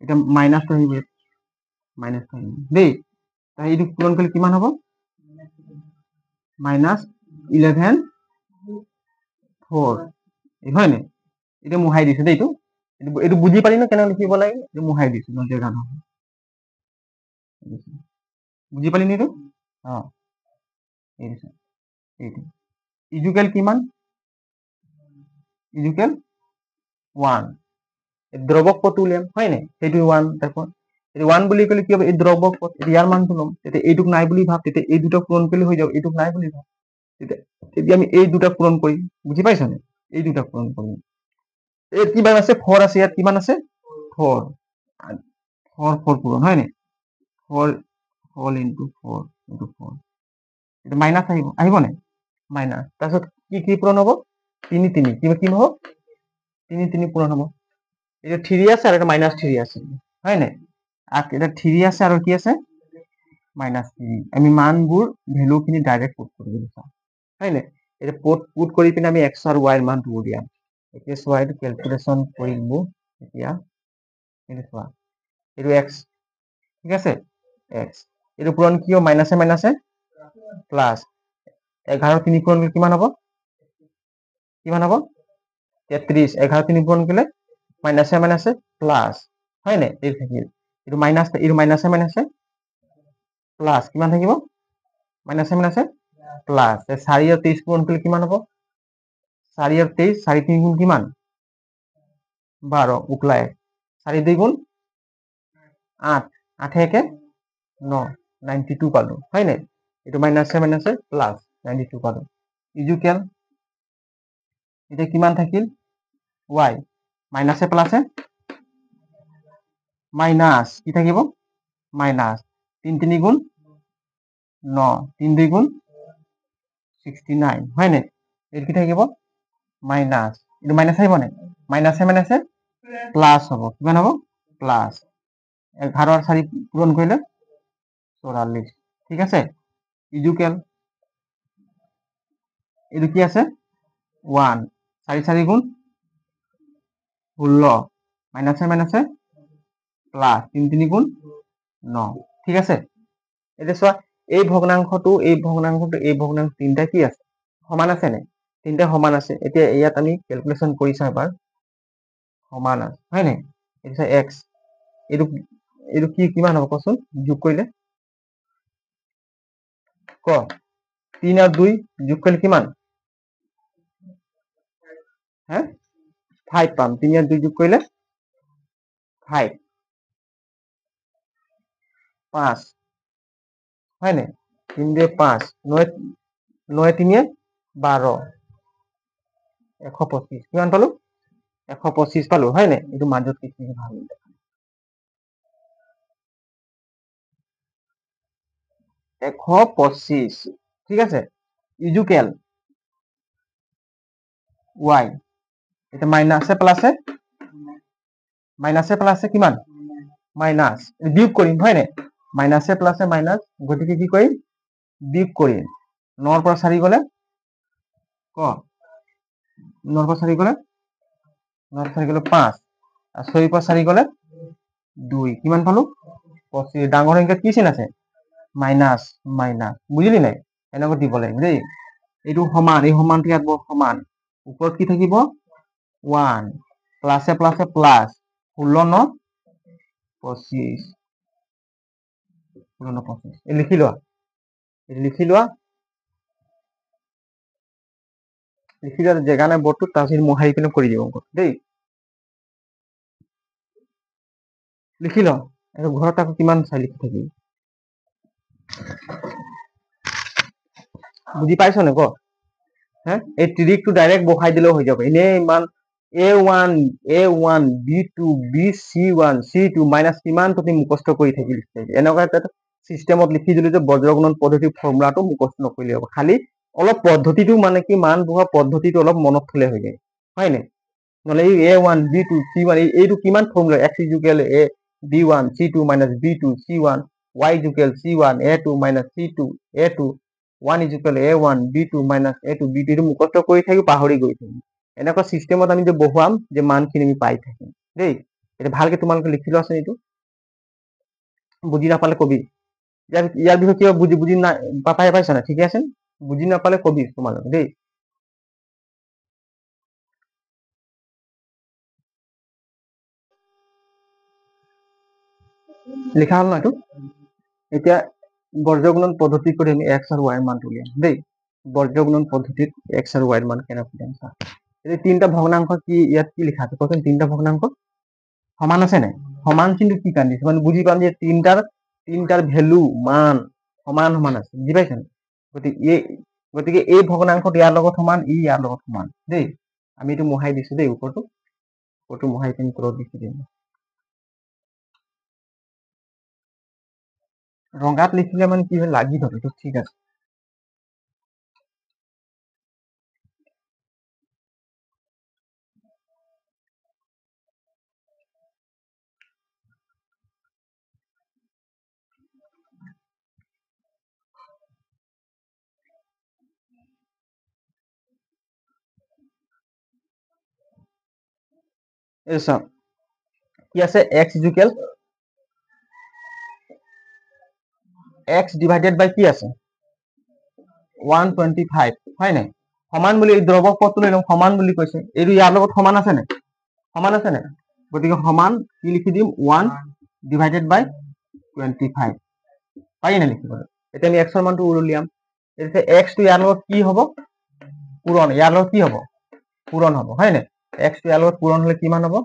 এটা মাইনাস তো আহিব মাইনাস তো আহিব দেই তাই এইটো পূরণ কৰিলে কিমান হ'ব -11 4 এই হয় না এটা মুহাই দিছে দেই এইটো বুজি পালি না কেনে লিখিব লাগে এইটো মুহাই দিছে নজে গান বুজি পালি নি এইটো এইটো ইজুকেল কিমান ইজুকেল 1 দ্রবক পদ উলিয়াম হয় না সেইটো 1 দেখো এই 1 বুলি কলে কি হবে এই দ্রবক পদ ইয়াৰ মানটো লম তেতিয়া এইটুক নাই বুলি ভাব তেতিয়া এই দুটা পূরণ কৰিলে হৈ যাব এইটুক নাই বুলি ভাব তেতিয়া আমি এই দুটা পূরণ কৰিম বুজি পাইছা নে এই দুটা পূৰণ কৰিম এই কিমান আছে 4 আছে ইয়াত কিমান আছে 4 4 পূরণ হয় না 4 হোল ইনটু 4 ইনটু 4 এটা মাইনাস আহিব না মাইনাস তাৰপিছত কি পূরণ হ'ব 3 3 কি হ'ব 3 3 পূরণ হ'ব এটা 3 আছে আর এটা -3 আছে হয় না আর এটা 3 আছে আর কি আছে -3 আমি মানবোৰ ভ্যালু খিনি ডাইৰেক্ট পুট কৰি দিম হয় না এটা পুট কৰি পিনে আমি x আৰ y এৰ মান উলিয়াম এতিয়া চোৱা এইটো ক্যালকুলেশন কৰিম এতিয়া এইটো চোৱা এইটো x ঠিক আছে x এইটো পূৰণ কি হ'ব মাইনাসে মাইনাসে প্লাস 11 3 পূৰণ কৰিলে কিমান হ'ব 33 11 3 পূৰণ কৰিলে মাইনাসে মাইনাসে প্লাস হয় না এই থাকিল এটো মাইনাসে মাইনাসে প্লাস কিমান থাকিব মাইনাসে মাইনাসে প্লাস 4 আর 23 পূরণ কৰিলে কিমান হ'ব 4 আর 23 4 3 গুণ কিমান 12 উকলায় 4 2 গুণ 8 8 একে 92 পালো হয় নাই এইটো মাইনাছে প্লাস 92 পালো ইজুকেল এটা কিমান থাকিল y মাইনাছে প্লাসে মাইনাস কি থাকিব মাইনাস 3 3 গুণ 9 3 2 গুণ 69 হয় নাই এর কি থাকিব মাইনাস এটা মাইনাস আহিব নাই মাইনাছে প্লাস হব কিমান হব প্লাস 11 আর 4 পূরণ করলে 44 ঠিক আছে ইজুকেল এটো কি আছে 1 4 4 গুণ 16 মাইনাছে প্লাস 3 3 গুণ 9 ঠিক আছে এটা চোৱা এই ভগ্নাংশটো তিনটা কি আছে সমান আছে নে তিনটা সমান আছে এতিয়া ইয়াত আমি ক্যালকুলেশন কৰি চাও এবাৰ সমান আছে হয় নে এটা x এটো এটো কি কিমান হ'ব কচোন যোগ কৰিলে ক 3 আৰু 2 যোগ কৰিলে কিমান হে 5 পাম 3 আৰু 2 যোগ কৰিলে 5 5 হয় নে 3 2 5 9 9 3 12 125 কিমান পালো 125 পালো হয় নে এটো মাজত কি ভাল 125 ঠিক আছে ইজুকেল y এটা মাইনাছে প্লাসে কিমান মাইনাস বিয়োগ কৰিম হয় নে মাইনাছে প্লাসে মাইনাস গতিকে কি কৰিম বিয়োগ কৰিম 9 ৰ পৰা 4 গলে ক 9 ৰ পৰা 4 গলে 9 4 গলে 5 আৰ 6 ৰ পৰা 4 গলে 2 কিমান পালো 25 ডাঙৰ সংখ্যাত কি চিন আছে মাইনাস বুঝলি নাই এনেকৈ দিব লাগিব দেই এইটো সমান এই সমানটো ইয়াত সমান উপৰত কি থাকিব 1 প্লাসে প্লাস 16 9 25 16 25 এই লিখি লোৱা জেগা নাই বৰ্ডটো তাৰপিছত মোহাৰি পিনে কৰি দিব অংক দেই লিখি ল আৰু ঘৰত আকৌ কিমান চাই লিখি থাকিবি বুজি পাইছ নে ক হ্যাঁ এই ট্ৰিকটো ডাইৰেক্ট বহাই দিলেও হৈ যাব এনে ইমান a1 b2 bc1 c2 minus কিমান তুমি মুখস্থ কৰি থাকিলি এনেকুৱা এটা সিস্টেমত লিখি দিলে যে বজ্ৰগুণন পদ্ধতিৰ ফৰ্মুলাটো মুখস্থ নকৰিলে হ'ব খালি অলপ পদ্ধতিটো মানে কি মান বহা পদ্ধতিটো অলপ মনত থলে হৈ যায় হয় নে নহলে এই a1 b2 c1 এইটো কিমান formula x equal a b1 c2 minus b2 c1 y equal c1 a2 minus c2 a2 1 is equal a1 b2 minus a2 b2 এটো মুখস্থ কৰি থাকি পাহৰি গৈ থাকি এনেকুৱা সিস্টেমত আমি যে বহুৱাম যে মানখিনি আমি পাই থাকিম দেই এটা ভালকে তোমালোকে লিখি লোৱাচোন এইটো বুজি নাপালে কবি ইয়াৰ বিষয়ে কিবা বুজি না পাইছ না ঠিক আছে বুজি নাপালে কবি তোমালোকে দেই লিখা হল না এইটো এতিয়া বৰ্জগুণন পদ্ধতি কৰি আমি x আৰু y মান উলিয়াম দেই বৰ্জগুণন পদ্ধতিত x আৰু y মান কেনেকৈ উলিয়াম চা এই তিনটা ভগ্নাংশ কি ইয়াত কি লিখা আছে কোন তিনটা ভগ্নাংশ সমান আছে নাই সমান কিন্তু কি কন্ডিশন মানে বুজি পাম যে তিনটাৰ ভ্যালু মান সমান আছে বুজি পাইছেন গতিকে এই ভগ্নাংশটো ইয়াৰ লগত সমান ইয়াৰ লগত সমান দেই আমি এটো মোহাই দিছো দেই ওপৰটো মোহাই পিন তলত লিখি দিম ৰঙাত লিখিলে মানে কি হয় লাগি ধৰে তো ঠিক আছে এসা কি আছে x ইকুয়াল x ডিভাইডেড বাই কি আছে 125 হয় নাই সমান বুলি এই দ্ৰৱক পদটো লৈ লম সমান বুলি কৈছে এইটো ইয়াৰ লগত সমান আছে নাই গতিকে সমান কি লিখি দিম 1 ডিভাইডেড বাই 25 পাই না লিখিবলৈ এতিয়া আমি x ৰ মানটো উলিয়াম এতিয়া x টো ইয়াৰ লগত কি হ'ব পূৰণ ইয়াৰ লগত কি হ'ব পূৰণ হ'ব হয় নাই x টো ইয়াৰ লগত পূৰণ হলে কিমান হ'ব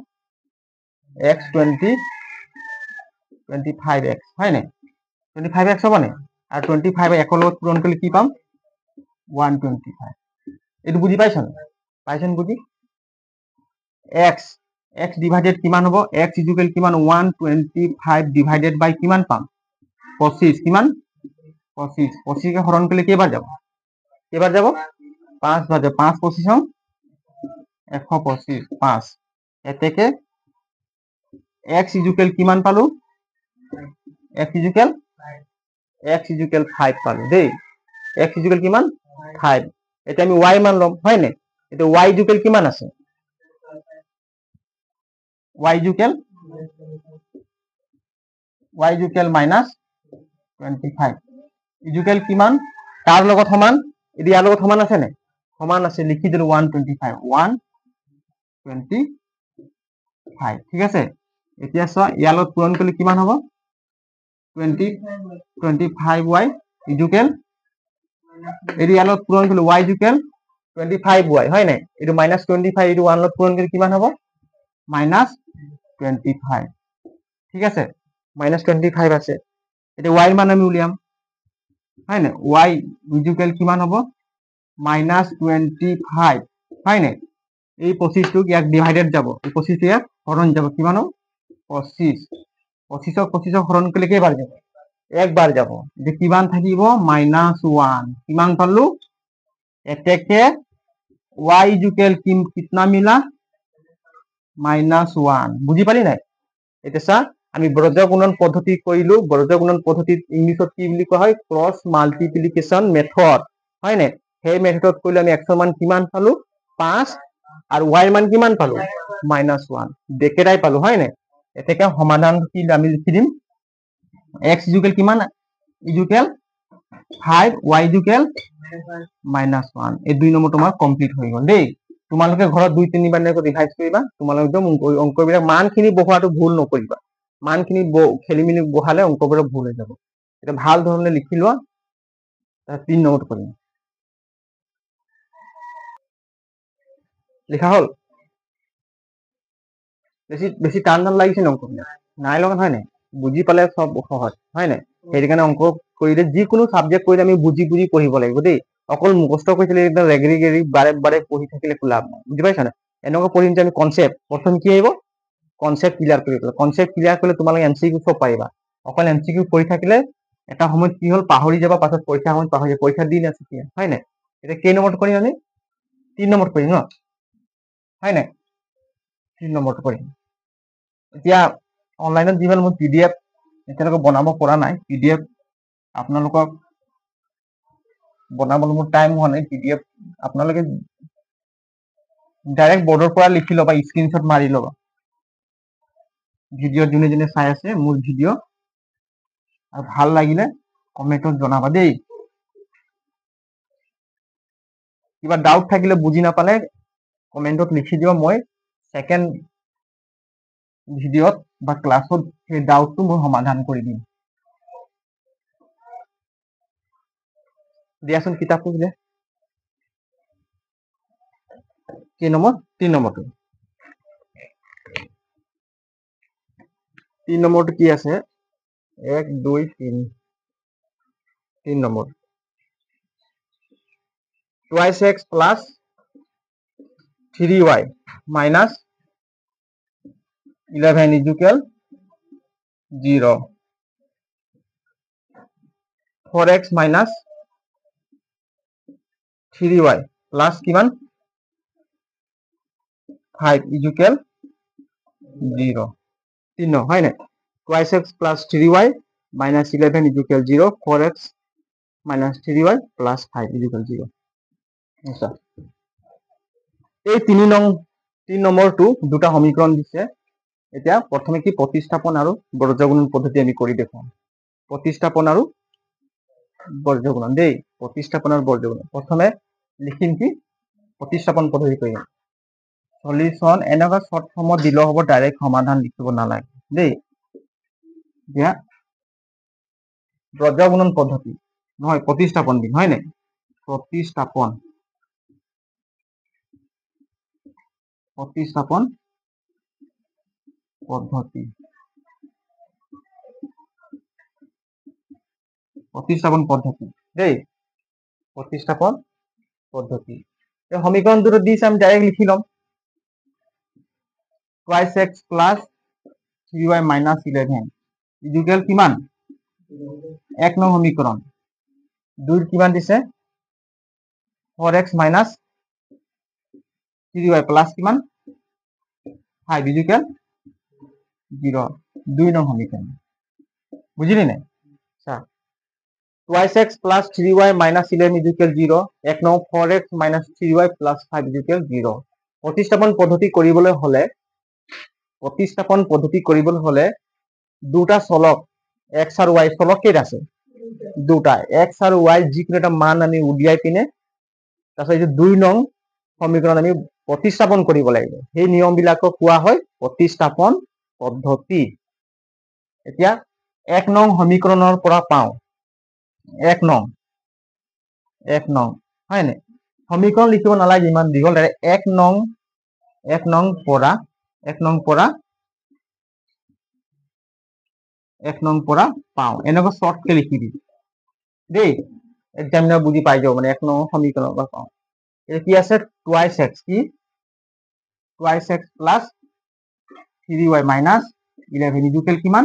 x 25x হয় নাই 25x হবনে আর 25 একৰ লগত পূৰণ কৰিলে কি পাম 125 এইটো বুজি পাইছন বুজি x x ডিভাইডেড কিমান হ'ব x ইকুৱেল কিমান 125 ডিভাইডেড বাই কিমান পাম 25 কিমান 25 25 কে হৰণ কৰিলে কেইবাৰ যাব 5 বাৰ যাব 5 25 125 5 এতেকে x ইকুৱেল কিমান পালো x ইকুৱেল 5 পালো দেই x ইকুৱেল কিমান 5 এটা আমি y মান লম হয় নে এটা y ইকুৱেল কিমান আছে y ইকুৱেল মাইনাস 25 ইকুৱেল কিমান তাৰ লগত সমান এদি ইয়াৰ লগত সমান আছে নে সমান আছে লিখি দিলো 125 ঠিক আছে এতিয়া চোৱা ইয়াৰ লগত পূৰণ কৰিলে কিমান হ'ব 25y ইকুৱেল এদি ইয়াৰ লগত পূৰণ কৰিলে y ইকুৱেল 25y হয় নাই এটো -25 এটো 1 লগত পূৰণ কৰিলে কিমান হ'ব -25 ঠিক আছে -25 আছে এটা y এর মান আমি উলিয়াম হয় না y ইকুৱেল কিমান হ'ব -25 হয় না এই 25 টুক ইয়াক ডিভাইডেড যাব এই 25 ইয়াক হৰণ যাব কিমান 25 25 25 হৰণ কৰিলে কেইবাৰ যাব একবাৰ যাব যে কিমান থাকিব -1 কিমান পালো এতেকে y ইকুৱেল কিতনা মিলা -1 বুজি পালি নাই এটা সা আমি বজ্ৰ গুণন পদ্ধতি কৰিলো বজ্ৰ গুণন পদ্ধতিত ইংলিছত কি বুলি কোৱা হয় ক্ৰস মাল্টিপ্লিকেশন মেথড হয় নে সেই মেথডত কৰিলে আমি x এর মান কিমান পালো 5 আর y এর মান কিমান পালো -1 দেখেটাই পালো হয় নে এতেকে সমাধান কি আমি লিখি দিম x ইকুৱেল কিমান ইকুৱেল 5 y ইকুৱেল -1 এই দুই নম্বৰ তোমাৰ কমপ্লিট হৈ গল দেই তোমালোকে ঘৰত 2-3 বাৰ এনেকৈ ৰিভাইজ কৰিবা তোমালোকে একদম অংকবিলাক মানখিনি বহোৱাটো ভুল নকৰিবা মানখিনি খেলিমেলি বহালে অংকবোৰ ভুল হৈ যাব এটা ভাল ধৰণে লিখি লোৱা 3 নম্বৰটো কৰিম লিখা হল বেছি টান লাগিছে ন অংকবিলাক নাই লগা হয় নাই বুজি পালে সব সহজ হয় নাই সেই কাৰণে অংক কৰিলে যিকোনো সাবজেক্ট কৰিলে আমি বুজি পঢ়িব লাগিব দেই অকল মুখস্থ কৰিলে একদম ৰেগৰি বাৰে বাৰে পঢ়ি থাকিলে লাভ নাই বুজি পাইছা না এনেকৈ পঢ়িম যে আমি কনসেপ্ট প্ৰথম কি আহিব কনসেপ্ট ক্লিয়াৰ কৰিব কনসেপ্ট ক্লিয়াৰ কৰিলে তোমালোকে এমসিকিউ সব পাৰিবা অকল এমসিকিউ পঢ়ি থাকিলে এটা সময়ত কি হল পাহৰি যাবা পাছত পৰীক্ষা সময়ত পাহৰি যাব পৰীক্ষা দিন আছে কি হয় নাই এটা কেই নম্বৰটো কৰিম আমি 3 নম্বৰটো কৰিম ন হয় নাই 3 নম্বৰটো কৰিম এতিয়া অনলাইনত যিমান মই পিডিএফ এতিয়ালৈকে বনাব পৰা নাই পিডিএফ আপোনালোকক বনাবলৈ মোৰ টাইম হোৱা নাই পিডিএফ আপোনালোকে ডাইৰেক্ট বৰ্ডৰ পৰা লিখি ল'বা স্ক্ৰীনশ্বট মাৰি ল'বা ভিডিঅ' যোনে যোনে চাই আছে মোৰ ভিডিঅ' আৰু ভাল লাগিলে কমেন্টত জনাবা দেই কিবা ডাউট থাকিলে বুজি নাপালে কমেন্টত লিখি দিও মই সেকেন্ড ভিডিঅ'ত বা ক্লাছত সেই ডাউটটো মই সমাধান কৰি দিম দিয়াচোন কিতাপটো দিলে কি নম্বৰ 3 নম্বৰটো 3 নম্বৰটো কি আছে 1 2 3 3 number twice x plus 3y minus 11 is equal 0 4x minus 3y plus কিমান 5 is equal 0 3 হয় না twice x plus 3y minus 11 is equal 0 4x minus 3y plus 5 is equal 0 আচ্ছা এই 3 নম্বৰটো দুটা সমীকৰণ দিছে এতিয়া প্ৰথমে কি প্ৰতিস্থাপন আৰু বৰ্গগুণন পদ্ধতি আমি কৰি দেখুৱাম প্ৰতিস্থাপন আৰু বৰ্গগুণন দেই প্ৰতিস্থাপন আৰু বৰ্গগুণন প্ৰথমে লিখিম কি প্ৰতিস্থাপন পদ্ধতি কৰিম সলিউশন এনেকা শৰ্ট ফৰ্মত দিলে হ'ব ডাইৰেক্ট সমাধান লিখিব নালাগে দেই দিয়া বৰ্গগুণন পদ্ধতি নহয় প্ৰতিস্থাপন দিম হয় নাই প্ৰতিস্থাপন পদ্ধতি প্ৰতিস্থাপন পদ্ধতি দেই, প্ৰতিস্থাপন পদ্ধতি। এই সমীকৰণটো দিছে, আমি ডাইৰেক্ট লিখি ল'ম। Twice x plus 3y minus 11 equal কিমান? 1 নং সমীকৰণ। 2 কিমান দিছে? 4x মাইনাছ 3y প্লাছ কিমান? 5 ইকুৱেল 0। 2 নং সমীকৰণ বুজিলি নাই? চা, twice x plus 3y minus 11 equal 0। 1 নং 4x minus 3y plus 5 equal 0। প্ৰতিস্থাপন পদ্ধতি কৰিবলৈ হলে দুটা চলক x আৰু y, চলক কেইটা আছে? দুটা। x আৰু y যিকোনো এটা মান আমি উলিয়াই পিনে তাৰপিছত এই 2 নং সমীকৰণ আমি প্ৰতিস্থাপন কৰিব লাগিব। সেই নিয়মবিলাকক কোৱা হয় প্ৰতিস্থাপন পদ্ধতি। এতিয়া 1 নং সমীকৰণৰ পৰা পাওঁ 1 নং হয় নে? সমীকৰণ লিখিব নালাগে ইমান দীঘল। 1 নং পৰা পাওঁ, এনেকুৱা শৰ্টকে লিখিবি দেই, এক্সামিনাৰ বুজি পাই যাও। মানে 1 নং সমীকৰণৰ পৰা পাওঁ। এটা কি আছে? টুৱাইচ এক্স, কি twice x plus 3y minus 11 equal কিমান?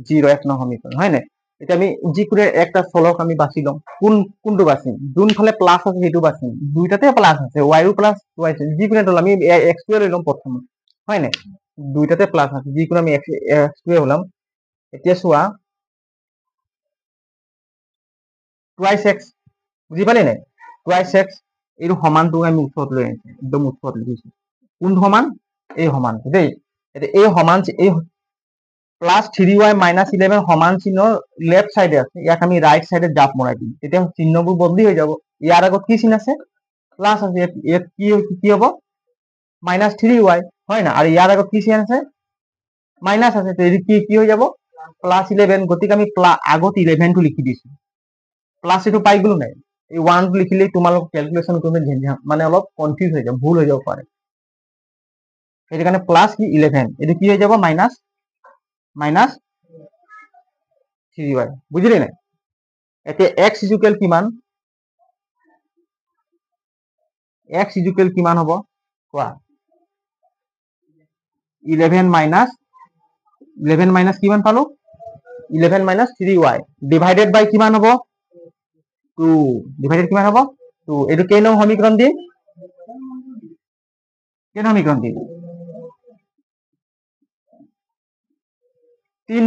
0। 1 নং সমীকৰণ হয় নাই? এতিয়া আমি যিকোনো একটা চলক আমি বাছি লম। কোনটো বাছিম? যোনফালে প্লাছ আছে সেইটো বাছিম। দুইটাতে প্লাছ আছে, y প্লাছ y আছে, যিকোনো এটা আমি x লৈ ল'ম প্ৰথমে হয় নাই? দুইটাতে প্লাছ আছে, যিকোনো আমি x ওলাম। এতিয়া চোৱা, টুৱাইচ এক্স বুজি পালি নাই? টুৱাইচ এক্স এইটো সমানটো আমি ওচৰত লৈ আহিছো, একদম ওচৰত লিখিছো। কোনটো সমান? এই সমানটো দেই। এতিয়া এই সমান, এই প্লাছ 3y মাইনাছ 11 সমান চিহ্নৰ লেফ্ট চাইডে আছে, ইয়াক আমি ৰাইট চাইডে জাপ মৰাই দিম। তেতিয়া চিহ্নবোৰ বদলি হৈ যাব। ইয়াৰ আগত কি চিহ্ন আছে? প্লাছ আছে। ইয়াত কি হ'ব? মাইনাছ 3y হয় না? আৰু ইয়াৰ আগত কি চিহ্ন আছে? মাইনাছ আছে। কি হৈ যাব? প্লাছ 11। গতিকে আমি আগত 11টো লিখি দিছো। প্লাছ এইটো পাই গলো নাই? এই 1টো লিখিলে তোমালোক ক্যালকুলেশন কৰিলে মানে অলপ কনফিউজ হৈ যাব, ভুল হৈ যাব পাৰে। সেইটো কাৰণে প্লাছ কি 11, এইটো কি হৈ যাব? Minus 3y। বুজিলি নাই? এতিয়া x ইকুৱেল কিমান? x ইকুৱেল কিমান হ'ব কোৱা? 11 মাইনাছ কিমান পালো? 11 মাইনাছ 3y ডিভাইডেড বাই কিমান হ'ব? 2। ডিভাইডেড কিমান হ'ব? 2। এইটো কেই নং সমীকৰণ দিম? 3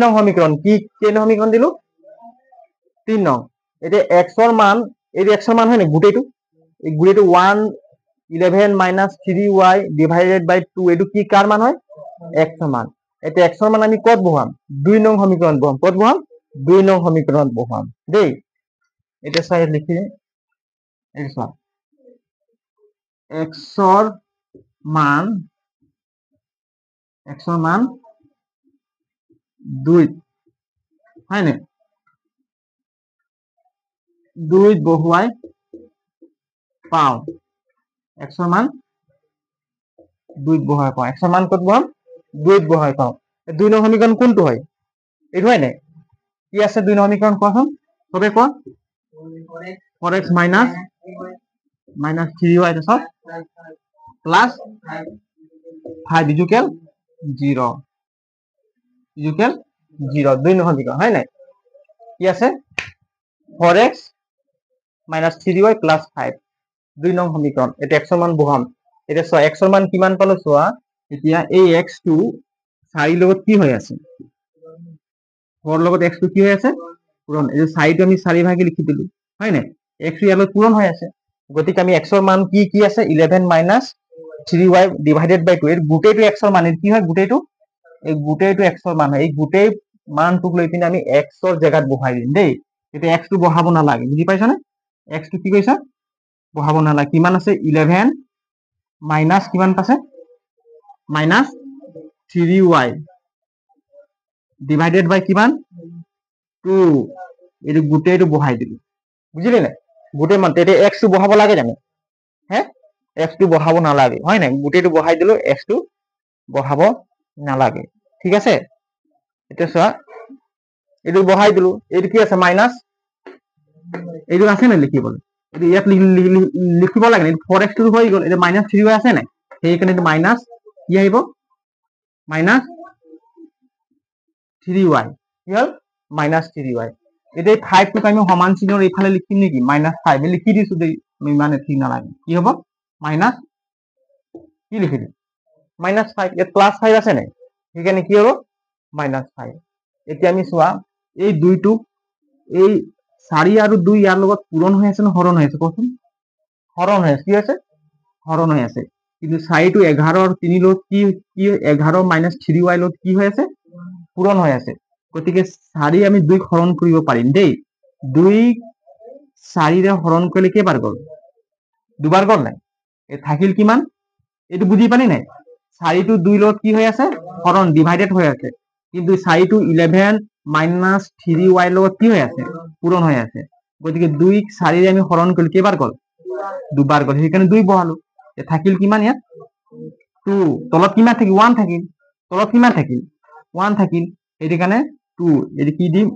নং সমীকৰণ। কেই নং সমীকৰণ দিলো? 3 নং। এতিয়া x ৰ মান, এইটো x ৰ মান হয় নে? গোটেইটো 11 মাইনাছ 3y ডিভাইডেড বাই 2, এইটো কি কাৰ মান হয়? x ৰ মান। এতিয়া x ৰ মান আমি ক'ত বহাম? 2 নং সমীকৰণ বহাম। ক'ত বহাম? 2 নং সমীকৰণত বহাম দেই। এতিয়া চাই লিখি x ৰ মান 2 হয় নে? 2 বহুৱাই পাওঁ x ৰ মান 2 বহাই পাওঁ। x ৰ মান ক'ত বহাম? 2 বহাই পাওঁ। 2 নং সমীকৰণ কোনটো হয়? এইটো হয় নে? কি আছে 2 নং সমীকৰণ কোৱাচোন চবে কোৱা? 4x minus 3y plus 5 equal 0। 2 নং সমীকৰণ হয় নাই? কি আছে? 4x মাইনাছ 3y প্লাছ 5, 2 নং সমীকৰণ। এতিয়া x ৰ মান বহাম। এতিয়া চোৱা, x ৰ মান কিমান পালো চোৱা। এতিয়া এই x টো 4 লগত কি হৈ আছে? 4 লগত x টো কি হৈ আছে? পূৰণ। এই 4টো আমি 4 ভাগে লিখি দিলো হয় নাই? x টো ইয়ালৈ পূৰণ হৈ আছে। গতিকে আমি x ৰ মান কি আছে? 11 মাইনাছ 3y ডিভাইডেড বাই 2। এই গোটেইটো x ৰ মান, কি হয় গোটেইটো? এই গোটেইটো x ৰ মান হয়। এই গোটেই মানটোক লৈ পিনে আমি x ৰ জেগাত বহাই দিম দেই। এতিয়া x টো বহাব নালাগে, বুজি পাইছা নে? x টো কি কৈছা? বহাব নালাগে। কিমান আছে? 11 মাইনাছ কিমান আছে? মাইনাছ 3y ডিভাইডেড বাই কিমান? 2। এইটো গোটেইটো বহাই দিলো, বুজিলি নাই? গোটেই মান। তেতিয়া x টো বহাব লাগে জানো? হে, x টো বহাব নালাগে হয় নাই? গোটেইটো বহাই দিলো, x টো বহাব নালাগে। ঠিক আছে? এতিয়া চোৱা, এইটো বহাই দিলো, এইটো কি আছে মাইনাছ, এইটো আছে নাই লিখিবলৈ, এইটো ইয়াত লিখিব লাগে, 4x হৈ গ'ল, এতিয়া মাইনাছ 3y আছে নাই, সেইকাৰণে এইটো মাইনাছ কি আহিব, মাইনাছ 3y, কি হ'ল মাইনাছ 3y। এতিয়া 5টোক আমি সমান চিহ্নৰ এইফালে লিখিম নেকি, -5 লিখি দিছো দেই, ইমান ঠিক নালাগে, কি হ'ব মাইনাছ, কি লিখি দিম -5, ইয়াত +5 আছে নাই, সেইকাৰণে কি হ'ব -5। এতিয়া আমি চোৱা এই দুইটো, এই 4 আৰু 2 ইয়াৰ লগত পূৰণ হৈ আছে নে হৰণ হৈ আছে, কচোন হৰণ হৈ আছে, কি আছে হৰণ হৈ আছে, কিন্তু 4টো 11 আৰু 3 লগত কি 11 - 3y লগত কি হৈ আছে পূৰণ হৈ আছে, গতিকে 4 আমি 2 হৰণ কৰিব পাৰিম দেই, 2 4ৰে হৰণ কৰিলে কেইবাৰ গ'ল, দুবাৰ গ'ল নাই, থাকিল কিমান, এইটো বুজি পালি নাই, 4টো 2 লগত কি হৈ আছে হৰণ, ডিভাইডেড হৈ আছে, কিন্তু 4টো 11 - 3y লগত কি হৈ আছে পূৰণ হৈ আছে, গতিকে 2 4ৰে আমি হৰণ কৰিলে কেইবাৰ গ'ল, দুবাৰ গ'ল, সেইকাৰণে 2 বহালো, থাকিল কিমান ইয়াত 2, তলত কিমান থাকিল 1 থাকিল, তলত কিমান থাকিল 1 থাকিল, সেইটো কাৰণে 2, এইটো কি দিম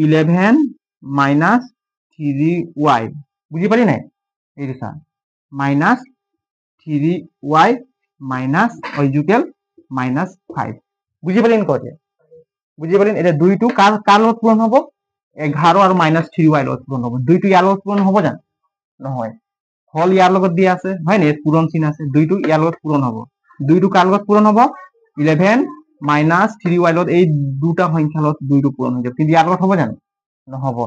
11 - 3y, বুজি পালি নাই, এইটো চা -3y মাইনাছ ইকুৱেল -5, বুজি পালি নে কয়, বুজি পালি, এতিয়া 2টো কাৰ লগত পূৰণ হ'ব, 11 আৰু -3y লগত পূৰণ হ'ব, 2টো ইয়াৰ লগত পূৰণ হ'ব জানো, নহয়, হল ইয়াৰ লগত দিয়া আছে হয় নে, পূৰণ চিন আছে, 2টো ইয়াৰ লগত পূৰণ হ'ব, 2টো কাৰ লগত পূৰণ হ'ব 11 - 3y লগত, এই দুটা সংখ্যা লগত 2টো পূৰণ হৈ যাব, কিন্তু ইয়াৰ লগত হ'ব জানো, নহ'ব,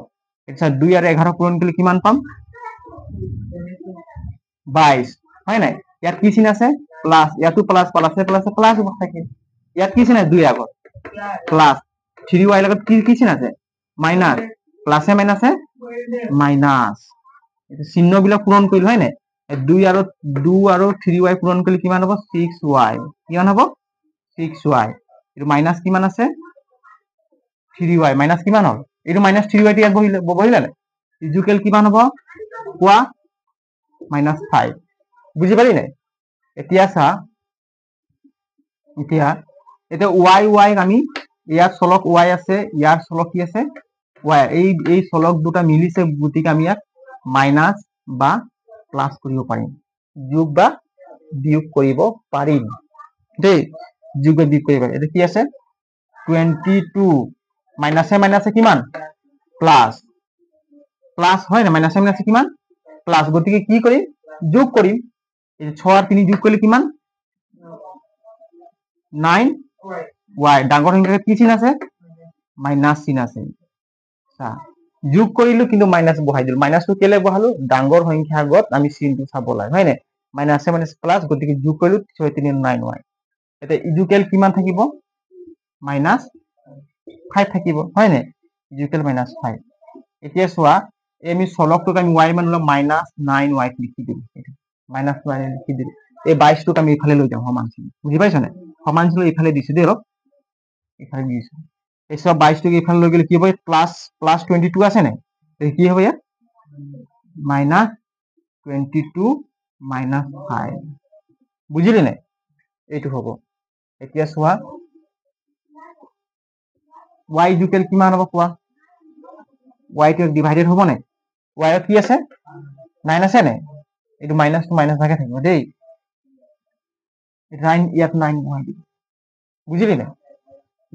এতিয়া 2 আৰু 11 পূৰণ কৰিলে কিমান পাম 22, হয় নাই, ইয়াত কি চিন আছে প্লাস, ইয়াতো প্লাস প্লাসে প্লাসে প্লাস থাকে, ইয়াত কি চিন আছে 2 আগত প্লাস, 3y লগত কি চিন আছে মাইনাস, প্লাসে মাইনাসে মাইনাস, চিহ্নবিলাক পূৰণ কৰিলো হয় নাই, 2 আৰু 3y পূৰণ কৰিলে কিমান হ'ব 6y, কিমান হ'ব 6y, এইটো মাইনাস কিমান আছে 3y, মাইনাস কিমান হ'ল, এইটো -3y টো ইয়াত বহিলে নাই, ইকুৱেল কিমান হ'ব কোৱা -5, বুজি পালি নাই, এতিয়া চা, এতিয়া y আমি ইয়াৰ চলক y আছে, ইয়াৰ চলক কি আছে y, এই চলক দুটা মিলিছে, গতিকে আমি ইয়াক মাইনাস বা প্লাস কৰিব পাৰিম, যোগ বা বিয়োগ কৰিব পাৰিম দেই, যোগ বা বিয়োগ কৰিব পাৰিম, এটা কি আছে 22, মাইনাসে মাইনাসে কিমান প্লাস, প্লাস হয় না, মাইনাসে মাইনাসে কিমান প্লাস, গতিকে কি কৰিম যোগ কৰিম, 6 আৰ 3 যোগ কৰলে কিমান 9y, ডাঙৰ সংখ্যাত কি চিন আছে মাইনাস চিন আছে, যোগ কৰিলো কিন্তু মাইনাস বহাই দিলো, মাইনাসটো কেলে বহালো, ডাঙৰ সংখ্যাৰ আগত আমি চিনটো চাব লাগে হয় নাই, মাইনাসে মাইনাস প্লাস, গতিকে যোগ কৰিলো 6 3 9y, এতিয়া ইকুৱেল কিমান থাকিব -5 থাকিব হয় নাই, ইকুৱেল -5, এতিয়া চোৱা আমি চলকটোক আমি y মান লম -9y লিখি দিম, -9 লিখি দিম, এই 22টোক আমি ইফালে লৈ যাম সমান চিন, বুজি পাইছ নাই, সমান চিন ইফালে দিছো দেই, অলপ ইফালে দিছো, এই সব 22টোক ইফালে লৈ গেলে কি হ'ব, প্লাস 22 আছে নাই, কি হ'ব ইয়াত -22 -5, বুজিলি নাই, এইটো হ'ব, এতিয়া চোৱা y ইকুৱেল কিমান হ'ব কোৱা, y টো ডিভাইডেড হ'ব নাই, y কি আছে 9 আছে নাই, এইটো মাইনাস টু মাইনাস ভাগে থাকিব দেই, 9 ইয়াত 9 বহাই দিম, বুজিলি নাই,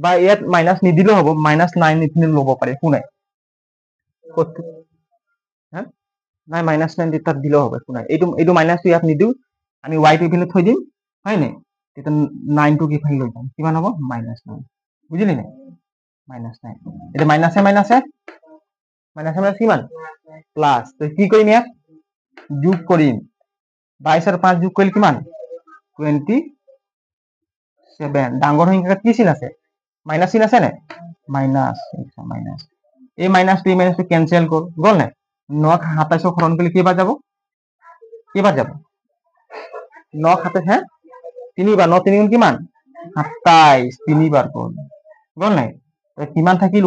বা ইয়াত মাইনাস নিদিলেও হ'ব, -9 ইখিনি ল'ব পাৰে, একো নাই, নাই -9 তাত দিলেও হ'ব, একো নাই, এইটো মাইনাসটো ইয়াত নিদিও, আমি y টো ইফালে থৈ দিম হয় নাই, তেতিয়া 9 টোক ইফালে লৈ যাম, কিমান হ'ব -9, বুজিলি নাই -9, এতিয়া মাইনাসে মাইনাসে কিমান প্লাস, তো কি কৰিম ইয়াত যোগ কৰিম, 22 আৰু 5 যোগ কৰিলে কিমান 27, ডাঙৰ সংখ্যাত কি চিন আছে মাইনাস চিন আছে নাই, মাইনাস, এই মাইনাসটো কেনসেল কৰ, গ'ল নাই, 9 27 হৰণ কৰিলে কেইবাৰ যাব 9 7 তিনিবাৰ, 9 3 কিমান 27, তিনিবাৰ গ'ল নাই, কিমান থাকিল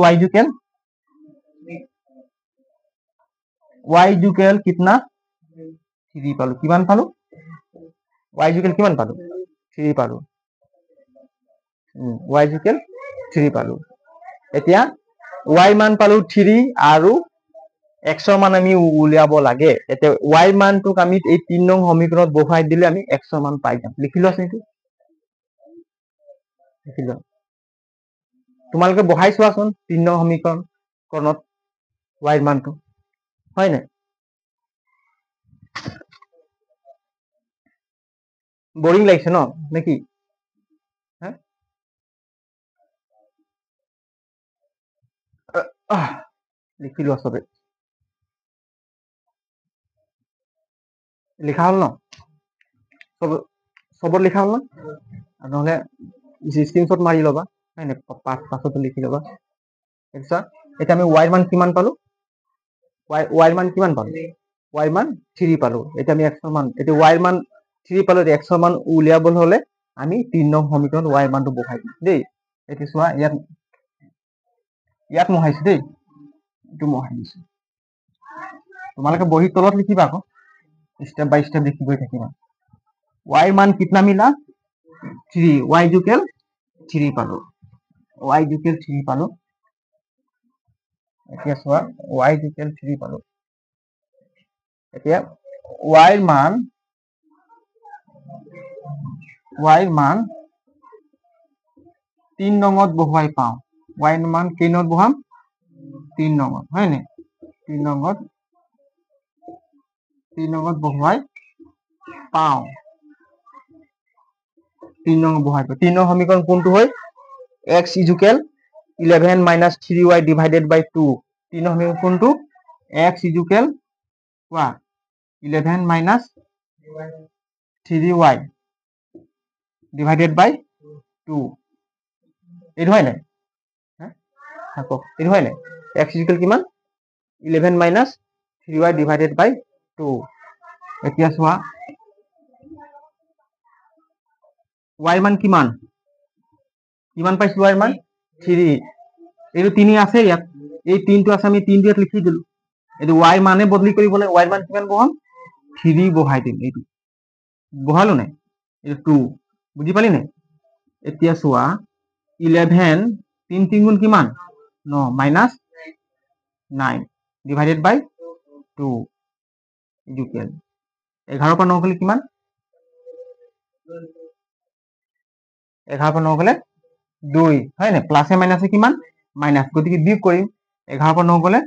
y ইকুৱেল কিতনা 3 পালো, কিমান পালো y ইকুৱেল কিমান পালো 3 পালো, y ইকুৱেল 3 পালো, এতিয়া y মান পালো 3 আৰু x ৰ মান আমি উলিয়াব লাগে। এতিয়া y মানটোক আমি এই 3 নং সমীকৰণত বহাই দিলে আমি x ৰ মান পাই যাম। লিখি লোৱা আছে লিখি লোৱা। তোমালোকে বহাই চোৱাচোন 3 নং সমীকৰণত y মানটো হয় নাই? বৰিং লাগিছে ন নেকি? লিখি লোৱা চবে। লিখা হল ন? চবত লিখা হল ন? নহলে স্ক্ৰীনশ্বট মাৰি ল'বা হয় নাই? পাছতো লিখি ল'বা। এতিয়া আমি y মান কিমান পালো? y মান কিমান পালো? y মান 3 পালো। এতিয়া আমি x ৰ মান, এতিয়া y মান 3 পালো। x ৰ মান উলিয়াবলৈ হলে আমি 3 নং সমীকৰণত y মানটো বহাই দিম দেই। এতিয়া চোৱা ইয়াত মহাইছো দেই, এইটো মহাই দিছো। তোমালোকে বহি তলত লিখিবা আকৌ, স্টেপ বাই স্টেপ লিখি গৈ থাকিবা। y মান কিতনা মিলা? 3। y ইকুৱেল 3 পালো। y ইকুৱেল 3 পালো। এতিয়া চোৱা y ইকুৱেল 3 পালো। এতিয়া y মান 3 নঙত বহুৱাই পাওঁ। y মান কেই নঙত বহাম? 3 নঙত হয় নাই? 3 নঙত বহুৱাই পাওঁ। 3 নং বহাই পাওঁ। 3 নং সমীকৰণ কোনটো হয়? x equal 11 minus 3y divided by 2। 3 নং সমীকৰণ কোনটো? x ইকুৱেল কোৱা 11 minus 3y divided by 2। এইটো হয় নাই? এইটো হয় নাই? x ইকুৱেল কিমান? 11 minus 3y divided by 2। এতিয়া চোৱা y মান কিমান? কিমান পাইছো y মান? 3। এইটো 3 আছে ইয়াত। এই 3টো আছে, আমি 3টো ইয়াত লিখি দিলো। এইটো y মানে বদলি কৰিবলৈ y মান কিমান বহাম? 3 বহাই দিম। এইটো বহালো নাই? এইটো 2। বুজি পালি নাই? এতিয়া চোৱা 11 3 3 গুণ কিমান? 9 মাইনাস 9 ডিভাইডেড বাই 2 ইকুৱেল 11 পৰা 9 গ'লে কিমান? 11 পৰা 9 গ'লে 2 হয় নাই? প্লাসে মাইনাসে কিমান? মাইনাস। গতিকে বিয়োগ কৰিম। 11 পৰা 9 গ'লে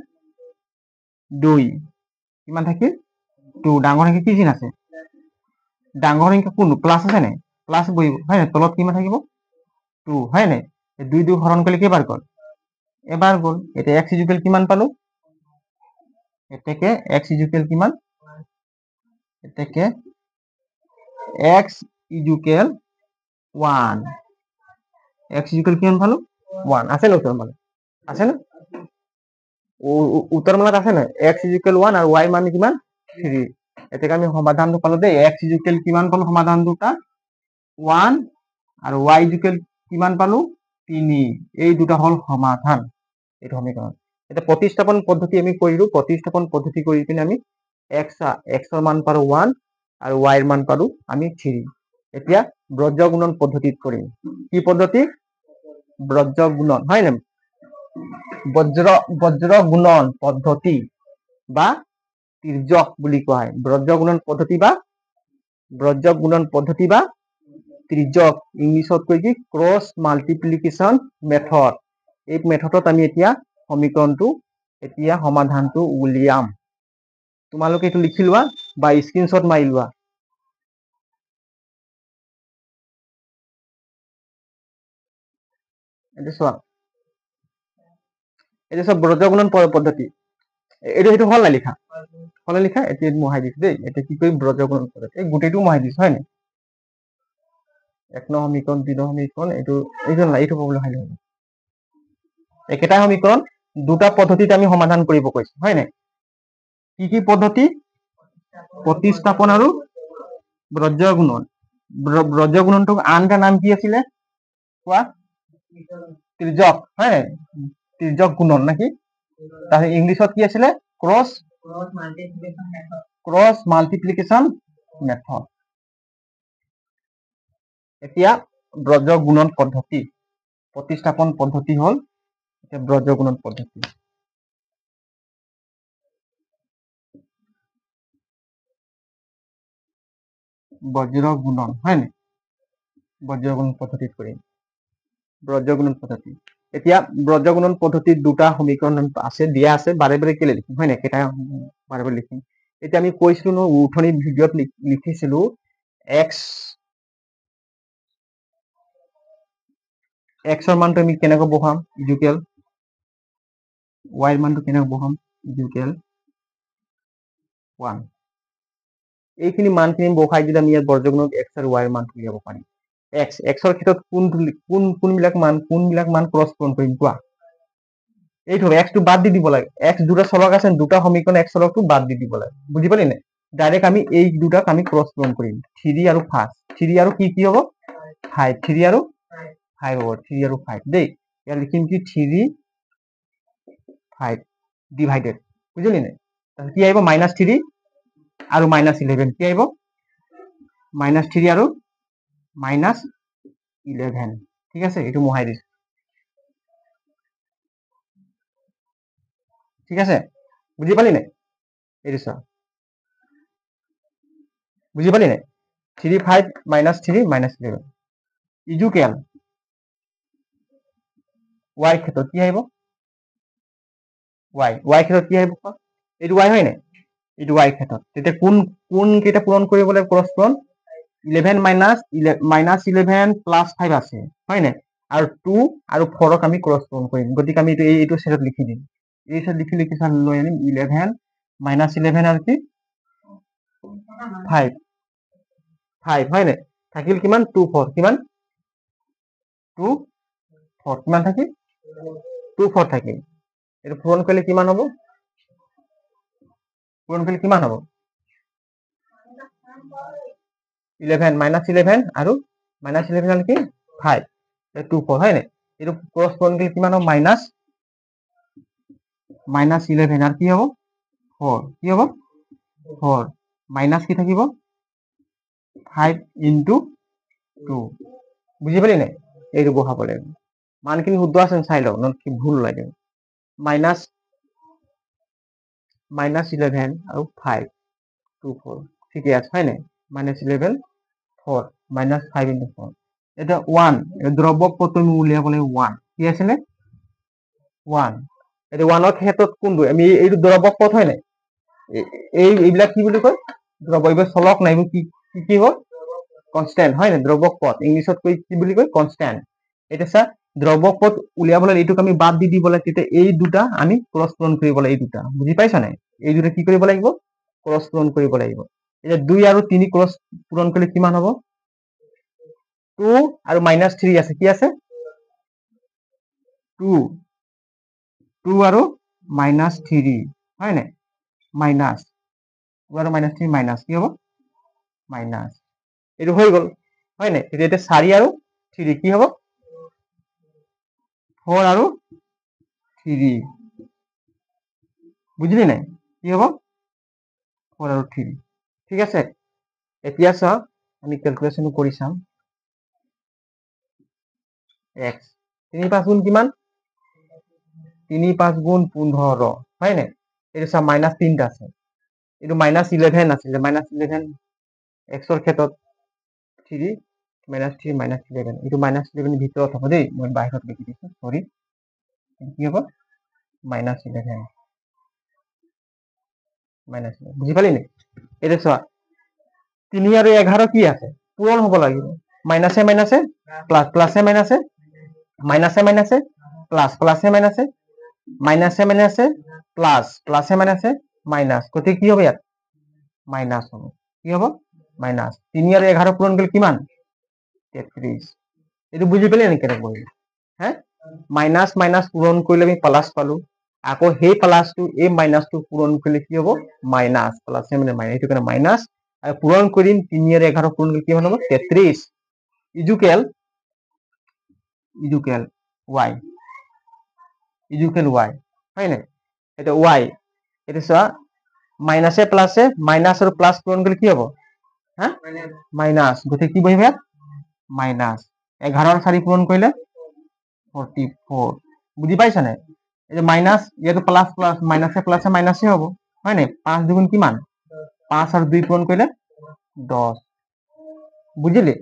2 কিমান থাকিল? 2। ডাঙৰ সংখ্যা কি চিন আছে? ডাঙৰ সংখ্যা কোন? প্লাস আছে নাই? প্লাস বহিব হয় নাই? তলত কিমান থাকিব? 2 হয় নাই? 2 2 হৰণ কৰিলে কেইবাৰ গ'ল? এবাৰ গ'ল। এতিয়া x ইকুৱেল কিমান পালো? এতেকে x ইকুৱেল কিমান? এতেকে x ইকুৱেল 1। x ইকুৱেল কিমান পালো? 1। আছে ন উত্তৰ মানে? আছে না? উত্তৰ মানত আছে নাই? x ইকুৱেল 1 আৰু y মান কিমান? 3। এতেকে আমি সমাধানটো পালো দেই। x ইকুৱেল কিমান পালো সমাধান দুটা? 1 আৰু y ইকুৱেল কিমান পালো? 3। এই দুটা হল সমাধান এইটো সমীকৰণ। এটা প্ৰতিস্থাপন পদ্ধতি আমি কৰিলো। প্ৰতিস্থাপন পদ্ধতি কৰি কিনে আমি x ৰ মান পালো 1 আৰু y ৰ মান পালো আমি 3। এতিয়া ব্ৰজ গুণন পদ্ধতিত কৰিম। কি পদ্ধতি? ব্ৰজ গুণন হয় নাই? বজ্ৰ গুণন পদ্ধতি বা তিৰ্যক বুলি কোৱা হয়। ব্ৰজ গুণন পদ্ধতি বা তিৰ্যক, ইংলিছত কয় কি ক্ৰছ মাল্টিপ্লিকেশ্যন মেথড। এই মেথডত আমি এতিয়া সমীকৰণটো সমাধানটো উলিয়াম। তোমালোকে এইটো লিখি লোৱা বা স্ক্ৰীনশ্বট মাৰি লোৱা। এইটো চোৱা ব্ৰজ গুণন পদ্ধতি। এইটো হল নাই লিখা? হলে লিখা। এতিয়া মহাই দিছো দেই। এতিয়া কি কৰিম? ব্ৰজ গুণন পদ্ধতি। এই গোটেইটো মহাই দিছো হয় নাই? 1 নং সমীকৰণ 2 নং সমীকৰণ এইটো পাবলৈ হয় নাই? একেটা সমীকৰণ দুটা পদ্ধতিত আমি সমাধান কৰিব কৈছো হয় নাই? কি কি পদ্ধতি? প্ৰতিস্থাপন আৰু ব্ৰজ গুণন। ব্ৰজ গুণনটোক আন এটা নাম কি আছিলে কোৱা? তিৰ্যক হয় নাই? তিৰ্যক গুণন নেকি? তাৰ ইংলিছত কি আছিলে? Cross multiplication method. এতিয়া ব্ৰজ গুণন পদ্ধতি প্ৰতিস্থাপন পদ্ধতি হল এটা বজ্ৰগুণন পদ্ধতি। বজ্ৰগুণন হয় নে? বজ্ৰগুণন পদ্ধতিত কৰিম বজ্ৰগুণন পদ্ধতি। এতিয়া বজ্ৰগুণন পদ্ধতিত দুটা সমীকৰণ আছে, দিয়া আছে, বাৰে বাৰে কেলে লিখিম হয় নে? কেইটা বাৰে বাৰে লিখিম। এতিয়া আমি কৈছিলো ন, উঠনি ভিডিঅ'ত লিখিছিলো এক্সৰ মানটো আমি কেনেকৈ বহাম, ইকুৱেল ৱাইৰ মানটো কেনেকৈ বহাম, ইকুৱেল 1। এইখিনি মানখিনি বহাই দিলে আমি ইয়াত বজ্ৰগুণনত এক্স আৰু ৱাইৰ মান উলিয়াব পাৰিম। এক্সৰ ক্ষেত্ৰত কোনবিলাক মান ক্ৰছ পূৰণ কৰিম কোৱা? এইটো এক্সটো বাদ দি দিব লাগে। এক্স দুটা চলক আছে, দুটা সমীকৰণ এক্স চলকটো বাদ দি দিব লাগে, বুজি পালি নে? ডাইৰেক্ট আমি এই দুটাক আমি ক্ৰছ পূৰণ কৰিম। 3 আৰু 5, 3 আৰু কি হ'ব 5, 3 আৰু 5 হ'ব, 3 আৰু 5 দেই। ইয়াত লিখিম কি 3 5 ডিভাইডেড, বুজিলি নে? তাৰপিছত কি আহিব -3 আৰু -11, কি আহিব -3 আৰু -11। ঠিক আছে, এইটো মোহাই দিছো। ঠিক আছে, বুজি পালি নাই? এইটো চা, বুজি পালি নাই? 3 5 -3 -11 ইকুৱেল ৱাই ক্ষেত্ৰত কি আহিব, ৱাই ক্ষেত্ৰত কি আহিব, এইটো ৱাই হয় নাই? এইটো ৱাই ক্ষেত্ৰত তেতিয়া কোন কেইটা পূৰণ কৰিব লাগিব ক্ৰছ পূৰণ? 11 -11 +5 আছে হয় নাই? আৰু 2 আৰু 4ক আমি ক্ৰছ পূৰণ কৰিম। গতিকে আমি এইটো ছেটত লিখি দিম। এই ছেট লিখি লৈ আনিম 11 -11 আৰু কি 5 হয় নাই? থাকিল কিমান 2 4, কিমান 2 4, কিমান থাকিল 2 4 থাকিল। এইটো পূৰণ কৰিলে কিমান হ'ব? পূৰণ কৰিলে কিমান হ'ব? 11 -11 আৰু -11 হ'ল কি 5, 2 4 হয় নাই? এইটো ক্ৰছ পূৰণ কৰিলে কিমান হ'ব? -11 আৰু কি হ'ব 4, কি হ'ব 4 মাইনাছ কি থাকিব 5 × 2, বুজি পালি নাই? এইটো বহাব লাগিব। মানখিনি শুদ্ধ আছে চাই লওক, নহ'লে কি ভুল ওলাই দিব। -11 আৰু 5 2 4 ঠিকে আছে হয় নাই? -11 4 -5 × 4, এটা 1 দ্ৰব্যক পদটো আমি উলিয়াব লাগিব 1, কি আছিলে 1। এটা 1ৰ ক্ষেত্ৰত কোনটো আমি এইটো দ্ৰব্যক পদ হয় নাই? এইবিলাক কি বুলি কয় দ্ৰব্য, এইবোৰ চলক নাই, এইবোৰ কি হয় কনষ্টেণ্ট হয় নাই? দ্ৰব্যক পদ ইংলিছত কি বুলি কয় কনষ্টেণ্ট। এতিয়া চা দ্ৰব্যক পদ উলিয়াবলৈ এইটোক আমি বাদ দি দিব লাগে, তেতিয়া এই দুটা আমি ক্ৰছ পূৰণ কৰিব লাগে। এই দুটা বুজি পাইছা নাই? এই দুটা কি কৰিব লাগিব ক্ৰছ পূৰণ কৰিব লাগিব। এতিয়া 2 আৰু 3 ক্ৰছ পূৰণ কৰিলে কিমান হ'ব? 2 আৰু -3 আছে, কি আছে 2 আৰু -3 হয় নাই? মাইনাছ 2 আৰু -3 মাইনাছ কি হ'ব মাইনাছ, এইটো হৈ গ'ল হয় নাই? এতিয়া 4 আৰু 3 কি হ'ব 4 আৰু 3, বুজিলি নাই? কি হ'ব 4 আৰু 3। ঠিক আছে, এতিয়া চা আমি ক্যালকুলেশন কৰি চাম। x 3 5 গুণ কিমান 3 5 গুণ 15 হয় নাই? এইটো চা -3 আছে, এইটো -11 আছিলে, -11 x ৰ ক্ষেত্ৰত 3 -3 -11, এইটো -11 ভিতৰত হ'ব দেই, মই বাহিৰত লিখি দিছো সৰি। কি হ'ব -11 বুজি পালি নে? এতিয়া চোৱা 3 আৰু 11 কি আছে পূৰণ হ'ব লাগিব, মাইনাছে মাইনাছে প্লাস, প্লাসে মাইনাছে মাইনাছে মাইনাছে প্লাস, প্লাসে মাইনাছে মাইনাছে মাইনাছে প্লাস, প্লাসে মাইনাছে মাইনাস, গতিকে কি হ'ব ইয়াত মাইনাস হ'ব। কি হ'ব মাইনাস। 3 আৰু 11 পূৰণ কৰিলে কিমান 33। এইটো বুজি পালি নেকি কেনেকৈ বহিল? হ্যাঁ মাইনাস মাইনাস পূৰণ কৰিলে আমি প্লাস পালো, আকৌ সেই প্লাসটো এই মাইনাসটো পূৰণ কৰিলে কি হ'ব মাইনাস, প্লাসে মানে মাইনাস, এইটো কাৰণে মাইনাস। আৰু পূৰণ কৰিম 3 আৰু 11 পূৰণ কৰিলে কি হ'ব 33 ইকুৱেল y, ইকুৱেল y হয় নাই? এটা y, এটা চোৱা মাইনাসে প্লাসে মাইনাস আৰু প্লাস পূৰণ কৰিলে কি হ'ব হ্যাঁ মাইনাস, গতিকে কি বহিব ইয়াত মাইনাস। 11 আৰু 4 পূৰণ কৰিলে 44, বুজি পাইছা নাই? এই যে মাইনাস ইয়াতো প্লাস প্লাস মাইনাসে প্লাসে মাইনাসে হব হয় নাই? 5 দুগুণ কিমান? 5 আর 2 পূরণ করলে 10 বুঝলি?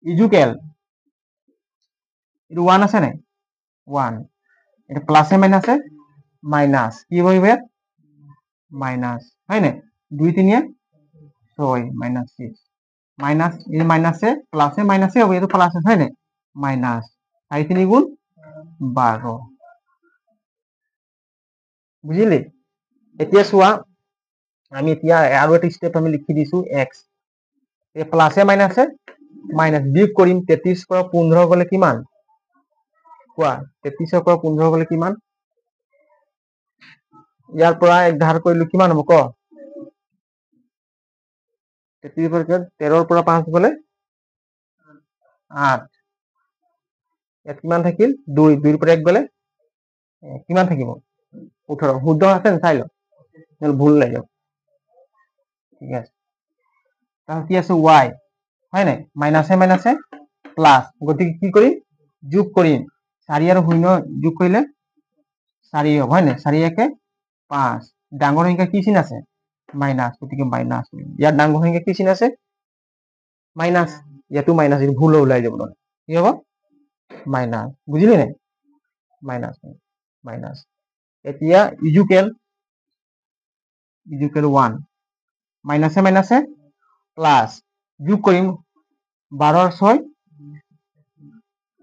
ইজুকেল এটা 1 আছে নাই? 1 এটা প্লাসে মাইনাসে মাইনাস কি হইবে? মাইনাস হয় নাই? 2 3 6 মাইনাস 6 মাইনাস এই মাইনাসে প্লাসে মাইনাসে হবে এটা প্লাসে হয় নাই? মাইনাস 4 3 গুণ 12 বুঝলি? এতিয়া চোৱা আমি এতিয়া আৰু এটা স্টেপ আমি লিখি দিছো x এই প্লাসে মাইনাসে মাইনাস বিয়োগ কৰিম 33 পৰা 15 গলে কিমান? কোৱা 33 পৰা 15 গলে কিমান? ইয়াৰ পৰা এক ধাৰ কৰিলো কিমান হ'ব ক? 33 পৰা 13 পৰা 5 গলে 8 ইয়াত কিমান থাকিল? 2 2 পৰা 1 গলে কিমান থাকিব? 18 শুদ্ধ আছে চাই ল ভুল নাই যাব ঠিক আছে তাহলে কি আছে y হয় নাই? মাইনাসে মাইনাসে প্লাস গতিকে কি কৰিম? যোগ কৰিম 4 আৰু 0 যোগ কৰিলে 4 হ'ব হয় নাই? 4 একে 5 ডাঙৰ সংখ্যা কি চিন আছে? মাইনাস গতিকে মাইনাস ইয়াৰ ডাঙৰ সংখ্যা কি চিন আছে? মাইনাস ইয়াতো মাইনাস ভুল ওলাই যাব নহয় কি হ'ব? মাইনাস বুঝলি নাই? মাইনাস মাইনাস এতিয়া ইজুকেল 1 মাইনাসে মাইনাসে প্লাস যোগ কৰিম 12 আৰ 6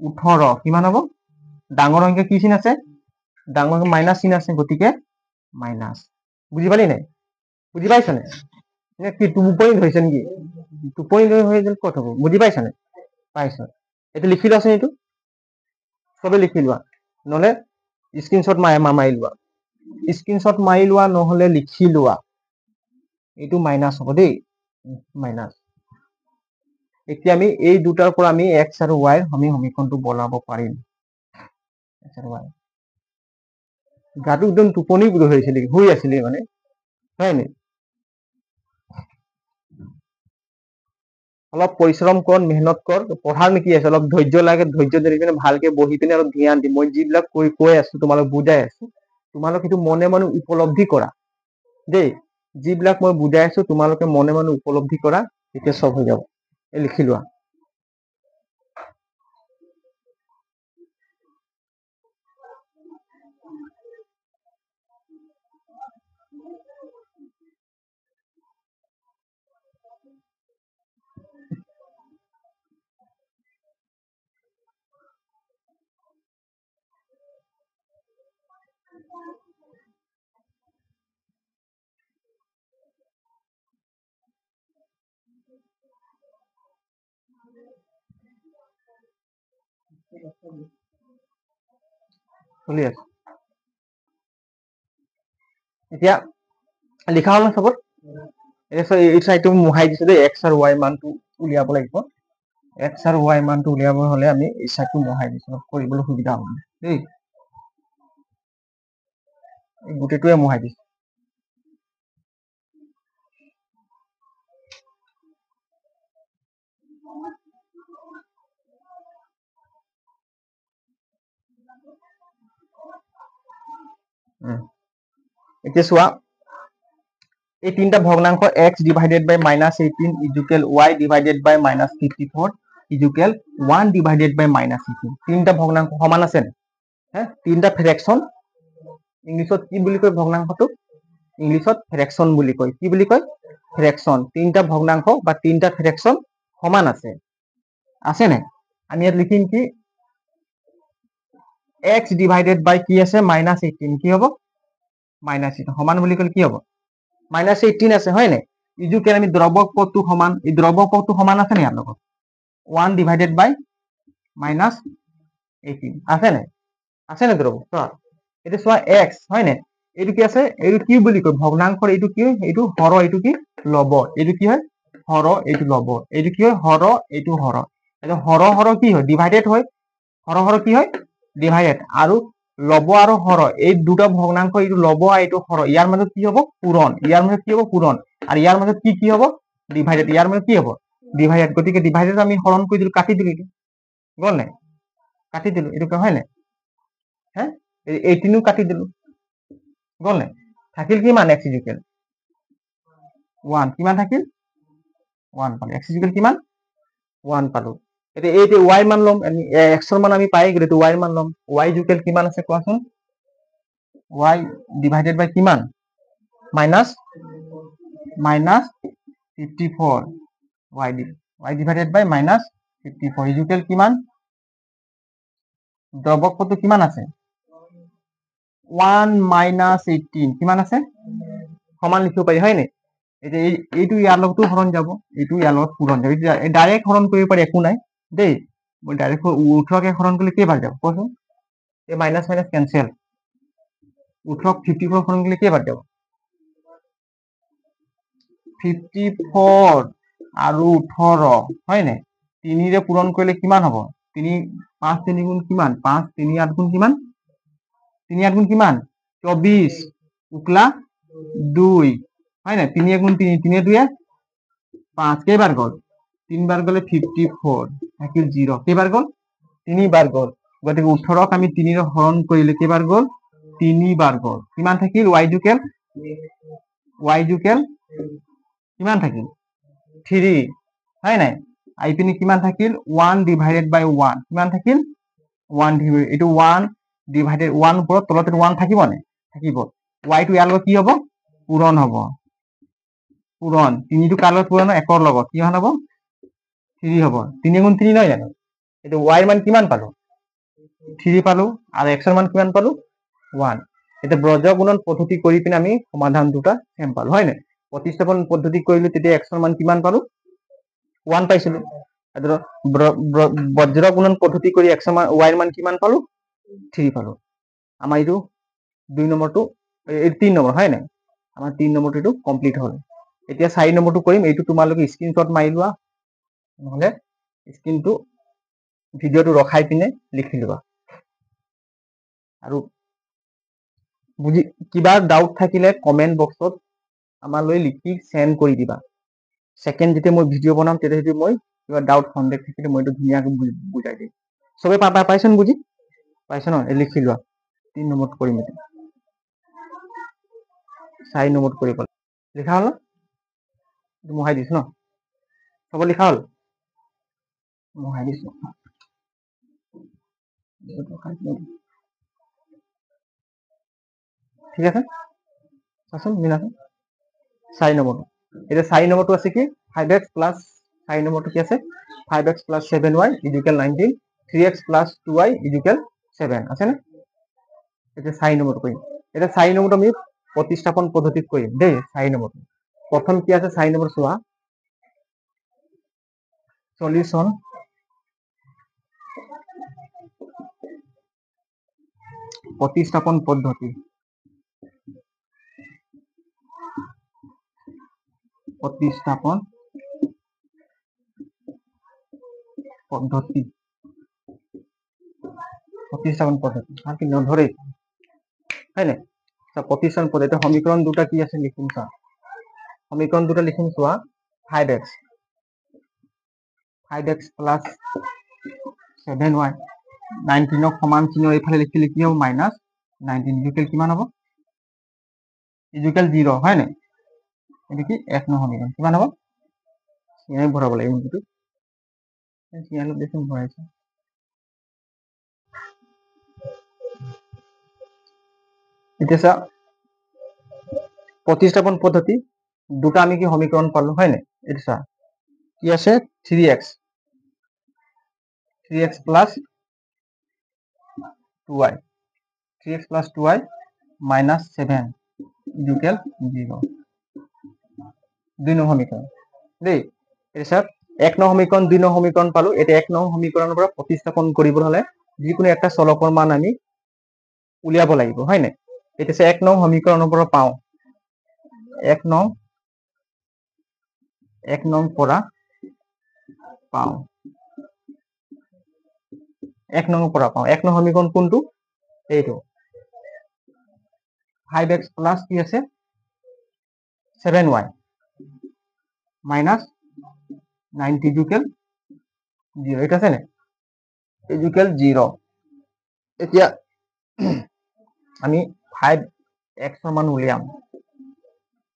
18 কিমান হ'ব? ডাঙৰ সংখ্যা কি চিন আছে? ডাঙৰ সংখ্যা মাইনাস চিন আছে গতিকে মাইনাস বুঝি পালি নাই? বুঝি পাইছ নাই? কি টোপনি ধৰিছে নেকি? টোপনি ধৰি হৈ গ'ল ক'ত হ'ব? বুজি পাইছ নাই? পাইছ এইটো লিখি লোৱাচোন এইটো চবে লিখি লোৱা নহলে স্ক্ৰিনশট মাৰি লোৱা স্ক্ৰিনশট মাৰি লোৱা নহলে লিখি লোৱা এইটো মাইনাস হ'ব দেই মাইনাস এতিয়া আমি এই দুটাৰ পৰা আমি x আৰু y আমি সমীকৰণটো বনাব পাৰিম x আৰু y গাটো একদম টোপনি ধৰিছিল শুই আছিলি মানে হয় নি অলপ পৰিশ্ৰম কৰ মেহনত কৰ পঢ়াৰ নেকি আছে অলপ ধৈৰ্য লাগে ধৈৰ্য ধৰি কিনে ভালকে বহি পিনে অলপ ধ্যান দি মই যিবিলাক কৈ আছো তোমালোক বুজাই আছো তোমালোক সেইটো মনে মনে উপলব্ধি কৰা দেই যিবিলাক মই বুজাই আছো তোমালোকে মনে মনে উপলব্ধি কৰা তেতিয়া সব হৈ যাব এই লিখি লোৱা চলি আছে এতিয়া লিখা হ'ল সবৰ এই চাইটো মোহাই দিছে দেই x আৰু y মানটো উলিয়াব লাগিব x আৰু y মানটো উলিয়াব হলে আমি এই চাইটো মোহাই দিছো কৰিবলৈ সুবিধা হ'ব দেই এই গোটেইটোৱে মোহাই দিছো এতিয়া চোৱা এই তিনটা ভগ্নাংশ x ডিভাইডেড বাই -18 ইকুয়াল y ডিভাইডেড বাই -54 ইকুয়াল 1 ডিভাইডেড বাই -18 তিনটা ভগ্নাংশ সমান আছে হ্যাঁ তিনটা ফ্ৰেকশন ইংলিছত কি বুলি কয় ভগ্নাংশটো ইংলিছত ফ্ৰেকশন বুলি কয় কি বুলি কয় ফ্ৰেকশন তিনটা ভগ্নাংশ বা তিনটা ফ্ৰেকশন সমান আছে নাই আমি ইয়াত লিখিম কি x ডিভাইডেড বাই কি আছে -18 কি হ'ব -18 সমান বুলি কলে কি হ'ব -18 আছে হয় নাই ইজুকেল আমি দ্ৰব্যক পদটো সমান এই দ্ৰব্যক পদটো সমান আছে নি আপোনালোকৰ 1 ডিভাইডেড বাই -18 আছে নাই দ্ৰব্য চোৱা এটা চোৱা x হয় নাই এইটো কি আছে এইটো কি বুলি কয় ভগ্নাংশৰ এইটো কি এইটো হৰ এইটো কি লব এইটো কি হয় হৰ এইটো লব এইটো কি হয় হৰ এইটো হৰ এটা হৰ কি হয় ডিভাইডেড হয় হৰ কি হয় ডিভাইডেড আৰু লব আৰু হৰ এই দুটা ভগ্নাংশ এইটো লব আৰু এইটো হৰ ইয়াৰ মাজত কি হ'ব পূৰণ ইয়াৰ মাজত কি হ'ব পূৰণ আৰু ইয়াৰ মাজত কি হ'ব ডিভাইডেড ইয়াৰ মাজত কি হ'ব ডিভাইডেড গতিকে ডিভাইডেড আমি হৰণ কৰি দিলো কাটি দিলো গল নাই কাটি দিলো এইটো হয় নাই হে 18 কাটি দিলো গল নাই থাকিল কিমান x ইকুৱেল 1 কিমান থাকিল 1 পালো x ইকুৱেল কিমান 1 পালো এতিয়া এইটো y মান লম x ৰ মান আমি পাই গলো এইটো y ৰ মান লম y ইকুৱেল কিমান আছে কোৱাচোন y ডিভাইডেড বাই কিমান মাইনাস 54 y ডিভাইডেড বাই মাইনাস 54 ইকুৱেল কিমান দ্ৰৱকটো কিমান আছে 1 মাইনাস 18 কিমান আছে সমান লিখিব পাৰি হয় নে এতিয়া এইটো ইয়াৰ লগতো হৰণ যাব এইটো ইয়াৰ লগত পূৰণ যাব ডাইৰেক্ট হৰণ কৰিব পাৰি একো নাই দেই মই ডাইৰেক্ট 18 কে হৰণ কৰিলে কেইবাৰ যাব কোৱাচোন এই মাইনাস মাইনাস কেনসেল 18 54 হৰণ কৰিলে কেইবাৰ যাব 54 আৰু 18 হয় নে 3 ৰে পূৰণ কৰিলে কিমান হ'ব 3 5 3 গুণ কিমান 5 3 8 গুণ কিমান 3 8 গুণ কিমান 24 উকলা 2 হয় না 3 গুণ 3 3 2 5 কেইবাৰ গল 3 বাৰ গলে 54 থাকিল 0 কেইবাৰ গল 3 বাৰ গল গতিকে 18 ক আমি 3 ৰে হৰণ কৰিলে কেইবাৰ গল 3 বাৰ গল কিমান থাকিল y ইকুৱেল কিমান থাকিল 3 হয় নাই আই পিনি কিমান থাকিল 1 ডিভাইডেড বাই 1 কিমান থাকিল 1 ডিভাইডেড এটো 1 ডিভাইডেড 1 ওপৰত তলতে 1 থাকিব নে থাকিব y টো ইয়াৰ লগত কি হ'ব পূৰণ হ'ব পূৰণ 3 টো কাৰ লগত পূৰণ 1 ৰ লগত কি হ'ব 3 হ'ব 3 গুণ 3 নহয় জানো এটো y ৰ মান কিমান পালো 3 পালো আৰু x ৰ মান কিমান পালো 1 এটা ব্ৰজ গুণন পদ্ধতি কৰি পিনে আমি সমাধান দুটা সেম পালো হয় নাই প্ৰতিস্থাপন পদ্ধতি কৰিলে তেতিয়া x ৰ মান কিমান পালো 1 পাইছিলো আৰু বজ্ৰ গুণন পদ্ধতি কৰি x ৰ মান y ৰ মান কিমান পালো 3 পালো আমাৰ এইটো 2 নম্বৰটো এই 3 নম্বৰ হয় নাই আমাৰ 3 নম্বৰটো এইটো কমপ্লিট হ'ল এতিয়া 4 নম্বৰটো কৰিম এইটো তোমালোকে স্ক্ৰিনশ্বট মাৰি লোৱা নহলে স্ক্ৰিনটো ভিডিওটো ৰখাই পিনে লিখি লোৱা আৰু বুজি কিবা ডাউট থাকিলে কমেন্ট বক্সত আমালৈ লিখি সেন্ড কৰি দিবা সেকেন্ড যেতিয়া মই ভিডিও বনাম তেতিয়া যদি মই কিবা ডাউট সন্দেহ থাকিলে মই এইটো ধুনীয়াকৈ বুজাই দিম সবে পাইছন বুজি পাইছন লিখি লোৱা 3 নম্বৰত কৰিম এইটো 4 নম্বৰত কৰিব লিখা হল মোহাই দিছ ন সব লিখা হল মোহাই দিছ ঠিক আছে চাচোন মিলাচোন 4 নম্বৰটো এটা 4 নম্বৰটো আছে কি 5x প্লাস 4 নম্বৰটো কি আছে 5x plus 7y equal 19 3x plus 2y equal 7 আছে না এটা 4 নম্বৰটো কৰিম এটা 4 নম্বৰটো আমি প্ৰতিস্থাপন পদ্ধতিত কৰিম দেই 4 নম্বৰটো প্ৰথম কি আছে 4 নম্বৰ চোৱা সলিউশন প্ৰতিস্থাপন পদ্ধতি প্ৰতিস্থাপন পদ্ধতি আর কি নধরে হয় না प्रतिस्थापन पद्धति समीकरण দুটা কি আছে লিখিম চা समीकरण দুটা লিখিম চোৱা 5x 5x + 7y 19 ক সমান চিহ্ন এইফালে লিখিলে কি হ'ব মাইনাস 19 ইকুৱেল কিমান হ'ব ইকুৱেল 0 হয় না এটা কি 1 নং সমীকৰণ কিমান হ'ব ইয়াই ভৰাব লাগিব কিন্তু ইয়ালৈ দেখোন ভৰাইছে এতিয়া प्रतिस्थापन पद्धति দুটা আমি কি সমীকরণ পালো হয় না এটা কি আছে 3x plus 2y 3x plus 2y minus 7 equal 0 দুই নং সমীকরণ দেই এটা 1 নং সমীকরণ 2 নং সমীকরণ পালো এটা 1 নং সমীকৰণৰ পৰা প্ৰতিস্থাপন কৰিব হলে যিকোনো একটা চলকৰ মান আমি উলিয়াব লাগিব হয় না এটা 1 নং সমীকৰণৰ পৰা পাও 1 নং পৰা পাও 1 নং পৰা পাও 1 নং সমীকৰণ কোনটো এইটো 5x plus কি আছে 7y minus 90 ইকুৱেল 0 এটা আছে না ইকুৱেল 0 এতিয়া আমি 5x ৰ মান উলিয়াম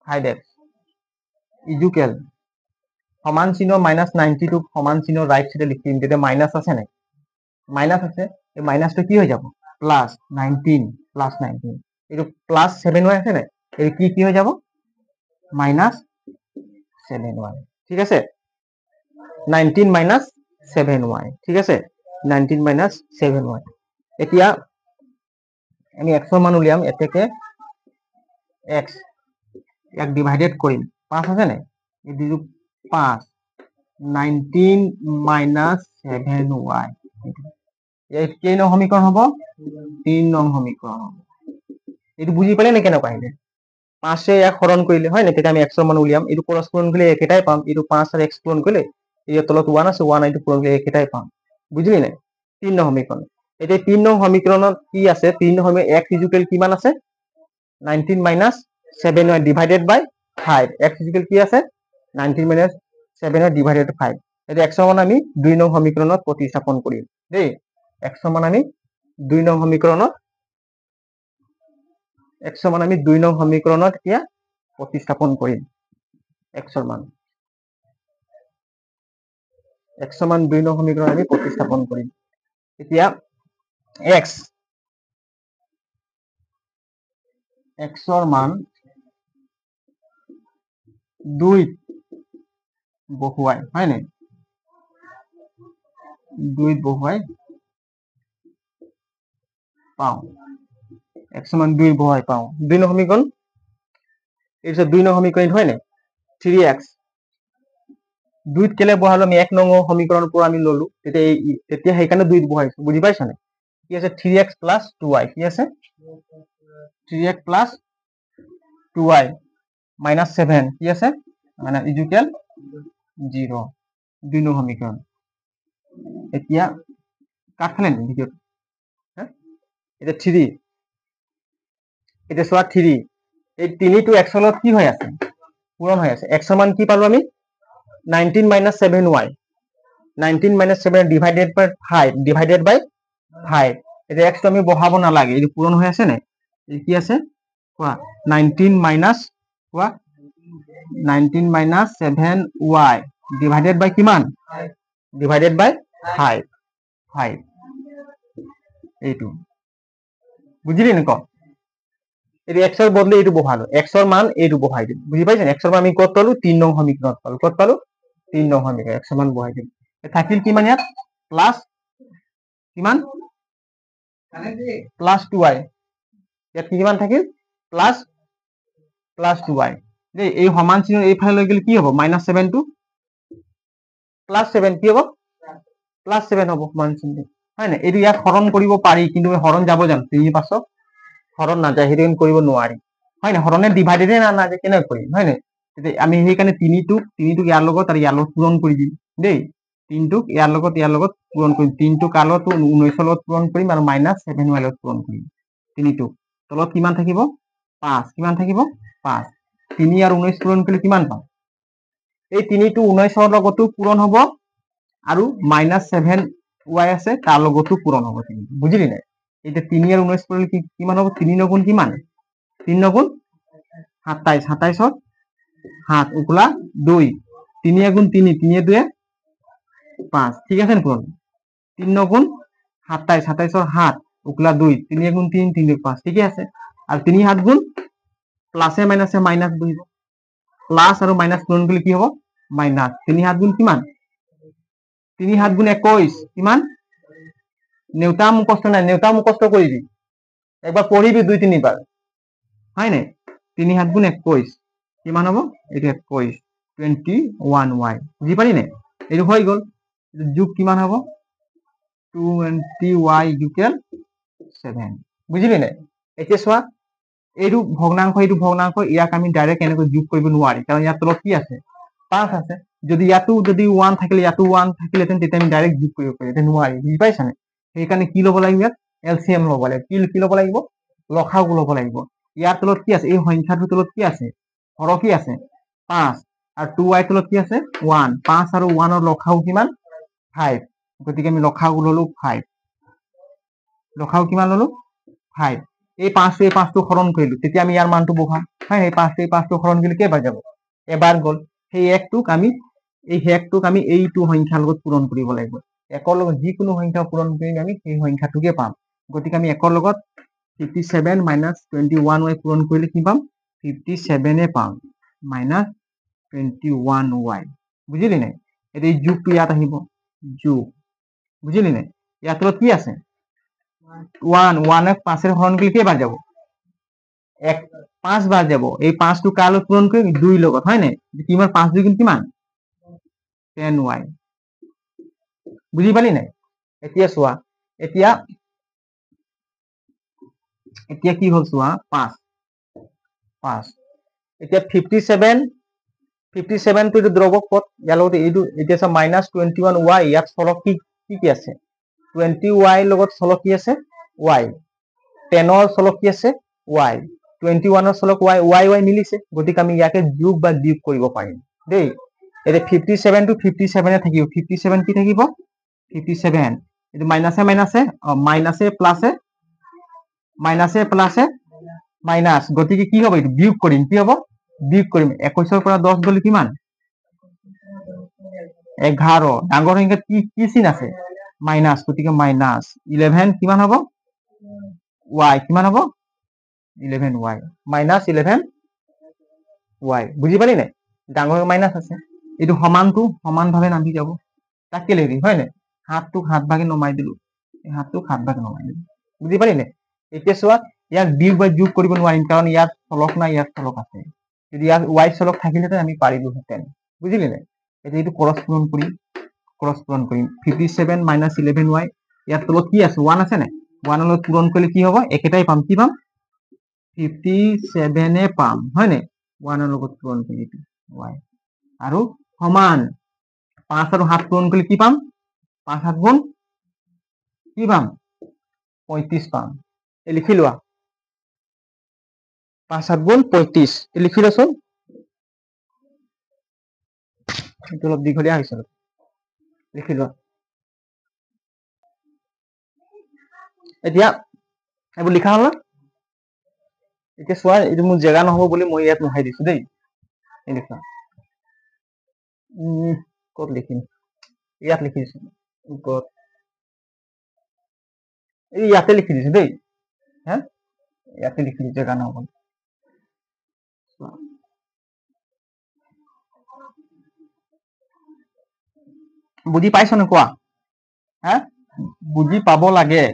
5x ইকুৱেল সমান চিহ্ন -92 সমান চিহ্ন ৰাইট সাইডে লিখিম তেতিয়া মাইনাস আছে নাই মাইনাস আছে এই মাইনাসটো কি হৈ যাব প্লাস 19 এইটো প্লাস 7y আছে নাই এই কি হৈ যাব মাইনাস 7y ঠিক আছে 19 মাইনাস 7y ঠিক আছে 19 মাইনাস 7y এতিয়া আমি x ৰ মান উলিয়াম এতেকে x এক ডিভাইডেড কৰিম 5 আছে নাই এই দিটো 5 19 মাইনাস 7y এই কেই নং সমীকৰণ হ'ব 3 নং সমীকৰণ হ'ব এইটো বুজি পালে নে কেনেকৈ আহিলে 5 এ ইয়াক হৰণ কৰিলে হয় না তেতিয়া আমি x ৰ মান উলিয়াম এইটো ক্ৰস পূৰণ কৰিলে একেটাই পাম এইটো 5 আৰু x পূৰণ কৰিলে এই তলত 1 আছে 1 এইটো পূৰণ কৰিলে একেটাই পাম বুজিলি নে 3 নং সমীকৰণ এতিয়া 3 নং সমীকৰণত কি আছে 3 নং সমীকৰণ x ইকুৱেল কিমান আছে 19 মাইনাস 7y ডিভাইডেড বাই 5 x ইকুৱেল কি আছে 19 মাইনাস 7y ডিভাইডেড 5 এতিয়া x ৰ মান আমি 2 নং সমীকৰণত প্ৰতিস্থাপন কৰিম দেই x ৰ মান আমি 2 নং সমীকৰণত x ৰ মান আমি 2 নং সমীকৰণত এতিয়া প্ৰতিস্থাপন কৰিম x ৰ মান x ৰ মান 2 নং সমীকৰণত আমি প্ৰতিস্থাপন কৰিম এতিয়া x ৰ মান 2 বহুৱাই হয় নাই 2 বহুৱাই পাওঁ x ৰ মান 2 বহুৱাই পাওঁ 2 নং সমীকৰণ এই 2 নং সমীকৰণ হয় নাই 3x 2 কেলে বহালো আমি 1 নং সমীকৰণৰ পৰা আমি ললো তেতিয়া সেইকাৰণে 2 বহাইছো বুজি পাইছা নে কি আছে 3x 2y কি আছে 3x 2y minus 7 কি আছে মানে ইকুৱেল 0 2 নং সমীকৰণ এতিয়া কাট খালে নি ভিডিঅ হ্যাঁ এটা 3 এটা সোয়া 3 এই 3 টু x লগত কি হৈ আছে পূৰণ হৈ আছে x ৰ মান কি পালো আমি 19 minus 7y 19 minus 7 divided by 5 এটা x তো আমি বহাব নালাগে এই পূৰণ হৈ আছে নাই এই কি আছে কোৱা 19 minus কোৱা 19 minus 7y divided by কিমান divided by 5 এইটো বুজিলি নে ক এই x ৰ বদলে এইটো বহালো x ৰ মান এইটো বহাই দিম বুজি পাইছেন x ৰ মান আমি কত পালো 3 নং সমীকৰণত পালো কত পালো 3 নং সমীকৰণ x ৰ মান বহাই দিম থাকিল কিমান ইয়াত প্লাস কিমান প্লাস 2y ইয়াত কিমান থাকিল প্লাস 2y দেই এই সমান চিহ্ন এই ফালে লৈ গলে কি হ'ব -7 টু +7 কি হ'ব +7 হ'ব সমান চিহ্ন হয় না এইটো ইয়াত হৰণ কৰিব পাৰি কিন্তু হৰণ যাব জানো 3 পাছক হৰণ না যায় হেৰিন কৰিব নোৱাৰি হয় না হৰণে ডিভাইডেড না যায় কেনে কৰিম হয় না আমি সেইকাৰণে 3 টুক ইয়াৰ লগত আৰু ইয়াৰ লগত পূৰণ কৰি দিম দেই 3 টুক ইয়াৰ লগত পূৰণ কৰিম 3 টুক কালত 19 লগত পূৰণ কৰিম আৰু -7y লগত পূৰণ কৰিম 3 টুক তলত কিমান থাকিব 5 কিমান থাকিব 5 3 আৰু 19 পূৰণ কৰিলে কিমান পাম এই 3 টু 19 ৰ লগতো পূৰণ হ'ব আৰু -7y আছে তাৰ লগতো পূৰণ হ'ব বুজিলি নাই এটা 3 আৰু 19 পূৰণ কিমান হ'ব 3 নগুণ কিমান 3 নগুণ 27 27 7 উকলা 2 3 গুণ 3 3 2 5 ঠিক আছে পূৰণ 3 নগুণ 27 27 7 উকলা 2 3 গুণ 3 3 5 ঠিক আছে আৰু 3 7 গুণ প্লাসে মাইনাসে মাইনাস বহিব প্লাস আৰু মাইনাস পূৰণ কৰিলে কি হ'ব মাইনাস 3 7 গুণ কিমান 3 7 গুণ 21 কিমান নেউতা মুখস্থ নাই নেউতা মুখস্থ কৰিবি একবাৰ পঢ়িবি 2 3 বাৰ হয় নাই 3 7 গুণ 21 কিমান হ'ব এটা 21 21y বুজি পালি নাই এইটো হৈ গল যোগ কিমান হ'ব 20y ইকুৱেল 7 বুজিলি নাই এতিয়া চোৱা এইটো ভগ্নাংশ ইয়াক আমি ডাইৰেক্ট এনেকৈ যোগ কৰিব নোৱাৰি কাৰণ ইয়াত তলত কি আছে 5 আছে যদি ইয়াতো যদি 1 থাকিলে ইয়াতো 1 থাকিলে তেতিয়া আমি ডাইৰেক্ট যোগ কৰিব পাৰি এটা নোৱাৰি বুজি পাইছা নে সেইকাৰণে কি ল'ব লাগিব ইয়াত এলসিএম ল'ব লাগিব কি ল'ব লাগিব লসাগু ল'ব লাগিব ইয়াৰ তলত কি আছে এই সংখ্যাটোৰ তলত কি আছে হৰ কি আছে 5 আৰু 2y তলত কি আছে 1 5 আৰু 1 ৰ লসাগু কিমান 5 গতিকে আমি লসাগু ললো 5 লসাগু কিমান ললো 5 এই 5টো হৰণ কৰিলো তেতিয়া আমি ইয়াৰ মানটো বহাম হয় এই 5টো হৰণ কৰিলে কেইবাৰ যাব এবাৰ গ'ল সেই একটোক আমি এইটো সংখ্যাৰ লগত পূৰণ কৰিব লাগিব একৰ লগত যিকোনো সংখ্যা পূৰণ কৰিলে আমি সেই সংখ্যাটোকে পাম গতিকে আমি একৰ লগত 57 minus 21y পূৰণ কৰিলে কি পাম 57 এ পাম minus 21y বুজিলি নাই এই যোগটো ইয়াত আহিব যোগ বুজিলি নাই ইয়াত তলত কি আছে 1 এক 5 এর হরণ করলে কেইবাৰ যাব 5 বাৰ যাব এই 5টো কাৰ লগত পূৰণ কৰি 2 লগত হয় নাই কিমান 5 2 কিমান 10y বুজি পালি নাই এতিয়া চোৱা এতিয়া কি হল চোৱা 5 এতিয়া 57 টো দ্ৰৱক পদ ইয়াৰ লগত এইটো এতিয়া চা -21y ইয়াত চলক কি আছে 20y লগত চলক কি আছে y 10 ৰ চলক কি আছে y 21 ৰ চলক y মিলিছে গতিকে আমি ইয়াকে যোগ বা বিয়োগ কৰিব পাৰিম দেই এতে 57 টো 57 এ থাকিব 57 কি থাকিব 57 এটো মাইনাসে প্লাসে মাইনাস গতিকে কি হবে এটো বিয়োগ কৰিম কি হ'ব বিয়োগ কৰিম 21 ৰ পৰা 10 গলে কিমান 11 ডাঙৰ সংখ্যাত কি চিন আছে মাইনাস গতিকে মাইনাস 11 কিমান হ'ব y কিমান হ'ব 11y মাইনাস 11y বুজি পালি নাই ডাঙৰ মাইনাস আছে এটো সমানভাৱে নামি যাব তাকে লিখি হয় নাই হাতটো হাত ভাগে নমাই দিলো এই হাতটো হাত ভাগে নমাই দিলো বুজি পালি নাই এতিয়া চোৱা ইয়াক বিয়োগ বা যোগ কৰিব নোৱাৰিম কাৰণ ইয়াত চলক নাই ইয়াত চলক আছে যদি ইয়াত y চলক থাকিলেতে আমি পাৰিলোহেঁতেন বুজিলি নাই এতিয়া এইটো ক্ৰস পূৰণ কৰিম 57 minus 11y ইয়াত তলত কি আছে 1 আছে নাই 1 লগত পূৰণ কৰিলে কি হ'ব একেটাই পাম কি পাম 57 এ পাম হয় নাই 1 ৰ লগত পূৰণ কৰি এইটো y আৰু সমান 5 আৰু 7 পূৰণ কৰিলে কি পাম 5 7 গুণ কি পাম 35 পাম এই লিখি লোৱা 5 7 গুণ 35 এই লিখি লচোন এইটো অলপ দীঘলীয়া হৈছে লিখি লোৱা এতিয়া এইবোৰ লিখা হল এতিয়া চোৱা এইটো মোৰ জেগা নহব বুলি মই ইয়াত নহাই দিছো দেই এই লিখা ক'ত লিখিম ইয়াত লিখি দিছো ক'ত এই ইয়াতে লিখি দিছো দেই হা ইয়াতে লিখি দিছো জেগা নহব বুজি পাইছ নে কোৱা হা বুজি পাব লাগে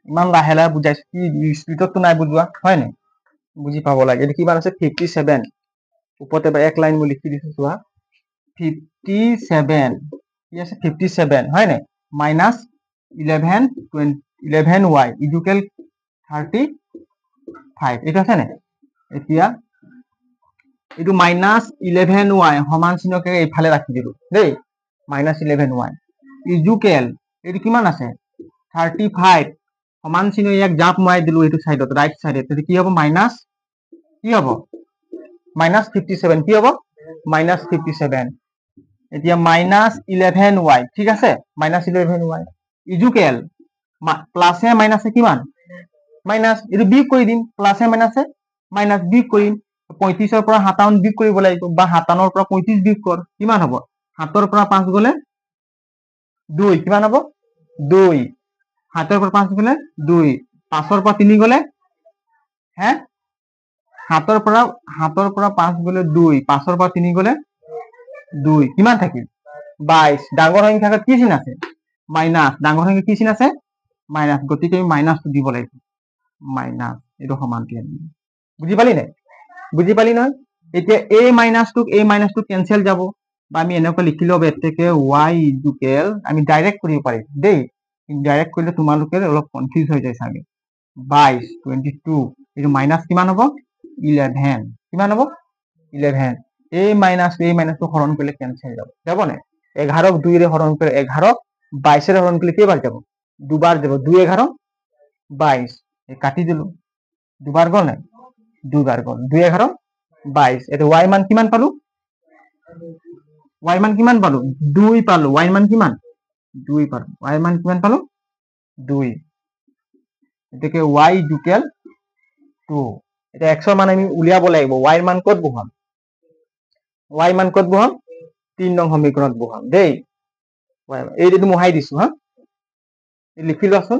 ইমান লাহে লাহে বুজাইছো কি স্পিডতটো নাই বুজোৱা হয় নাই বুজি পাব লাগে এইটো কিমান আছে 57 ওপৰতে এক লাইন মই লিখি দিছো চোৱা 57 কি আছে 57 হয় নাই মাইনাস 11y ইকুয়াল 35 এটা আছে নাই এতিয়া এইটো মাইনাস 11y সমান চিহ্নকে এইফালে ৰাখি দিলো দেই মাইনাস 11y ইকুয়াল এইটো কিমান আছে 35 সমান চিহ্ন ইয়াক জাপ মাৰি দিলো এইটো সাইডত রাইট সাইডে তেতিয়া কি হ'ব মাইনাস কি হ'ব মাইনাস 57 কি হ'ব মাইনাস 57 এতিয়া মাইনাস 11y ঠিক আছে মাইনাস 11y ইকুয়াল প্লাসে মাইনাসে কিমান মাইনাস এটো বিয়োগ কৰি দিম প্লাসে মাইনাসে মাইনাস বিয়োগ কৰিম 35 ৰ পৰা 57 বিয়োগ কৰিব লাগিব বা 57 ৰ পৰা 35 বিয়োগ কৰ কিমান হ'ব 7 ৰ পৰা 5 গলে 2 কিমান হ'ব 2 7 ৰ পৰা 5 গলে 2 5 ৰ পৰা 3 গলে হে 7 ৰ পৰা 5 গলে 2 5 ৰ পৰা 3 গলে 2 কিমান থাকিল 22 ডাঙৰ সংখ্যাত কি চিন আছে মাইনাস ডাঙৰ সংখ্যাত কি চিন আছে মাইনাস গতিকে আমি মাইনাসটো দিব লাগিব মাইনাস এটো সমান কি বুজি পালি নাই বুজি পালি নহয় এতিয়া এই মাইনাসটো কেনসেল যাব বা আমি এনেকৈ লিখি লব এতেকে y ইকুয়াল আমি ডাইৰেক্ট কৰিব পাৰিম দেই ডাইৰেক্ট কৰিলে তোমালোকে অলপ কনফিউজ হৈ যায় সাগে 22 22 এটো মাইনাস কিমান হ'ব 11 কিমান হ'ব 11 এই মাইনাসটো হৰণ কৰিলে কেনসেল যাব না 11 ক 2 ৰে হৰণ কৰিলে 11 22 ৰে হৰণ কৰিলে কেইবাৰ যাব দুবাৰ যাব 2 11 22 এই কাটি দিলো দুবাৰ গল না দুবাৰ গল 2 11 22 এটো y মান কিমান পালো y মান কিমান পালো 2 পালো y মান কিমান 2 পালো y মান কিমান পালো 2 এটাকে y ইকুৱেল 2 এটা x ৰ মান আমি উলিয়াব লাগিব y ৰ মান ক'ত বহাম y মান ক'ত বহাম 3 নং সমীকৰণত বহাম দেই এইটো মোহাই দিছো হা লিখি লোৱাচোন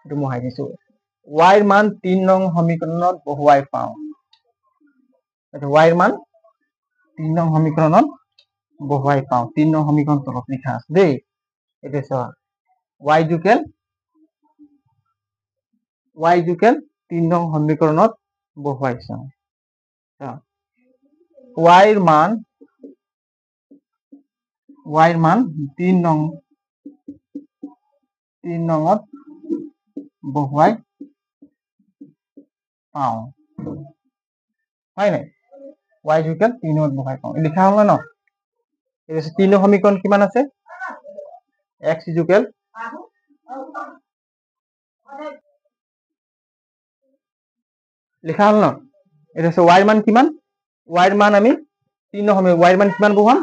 এইটো মোহাই দিছো y ৰ মান 3 নং সমীকৰণত বহুৱাই পাওঁ এটা y ৰ মান 3 নং সমীকৰণত বহুৱাই পাওঁ 3 নং সমীকৰণ তলত লিখা আছে দেই এটা চোৱা y ইকুৱেল 3 নং সমীকৰণত বহুৱাই চাওঁ y ৰ মান 3 নঙত বহুৱাই পাওঁ হয় নাই y ইকুৱেল 3 নঙত বহুৱাই পাওঁ লিখা হ'ল ন এই 3 নং সমীকৰণ কিমান আছে x ইকুৱেল লিখা হ'ল ন এটা y মান কিমান y ৰ মান আমি 3 নং সমীকৰণ y ৰ মান কিমান বহাম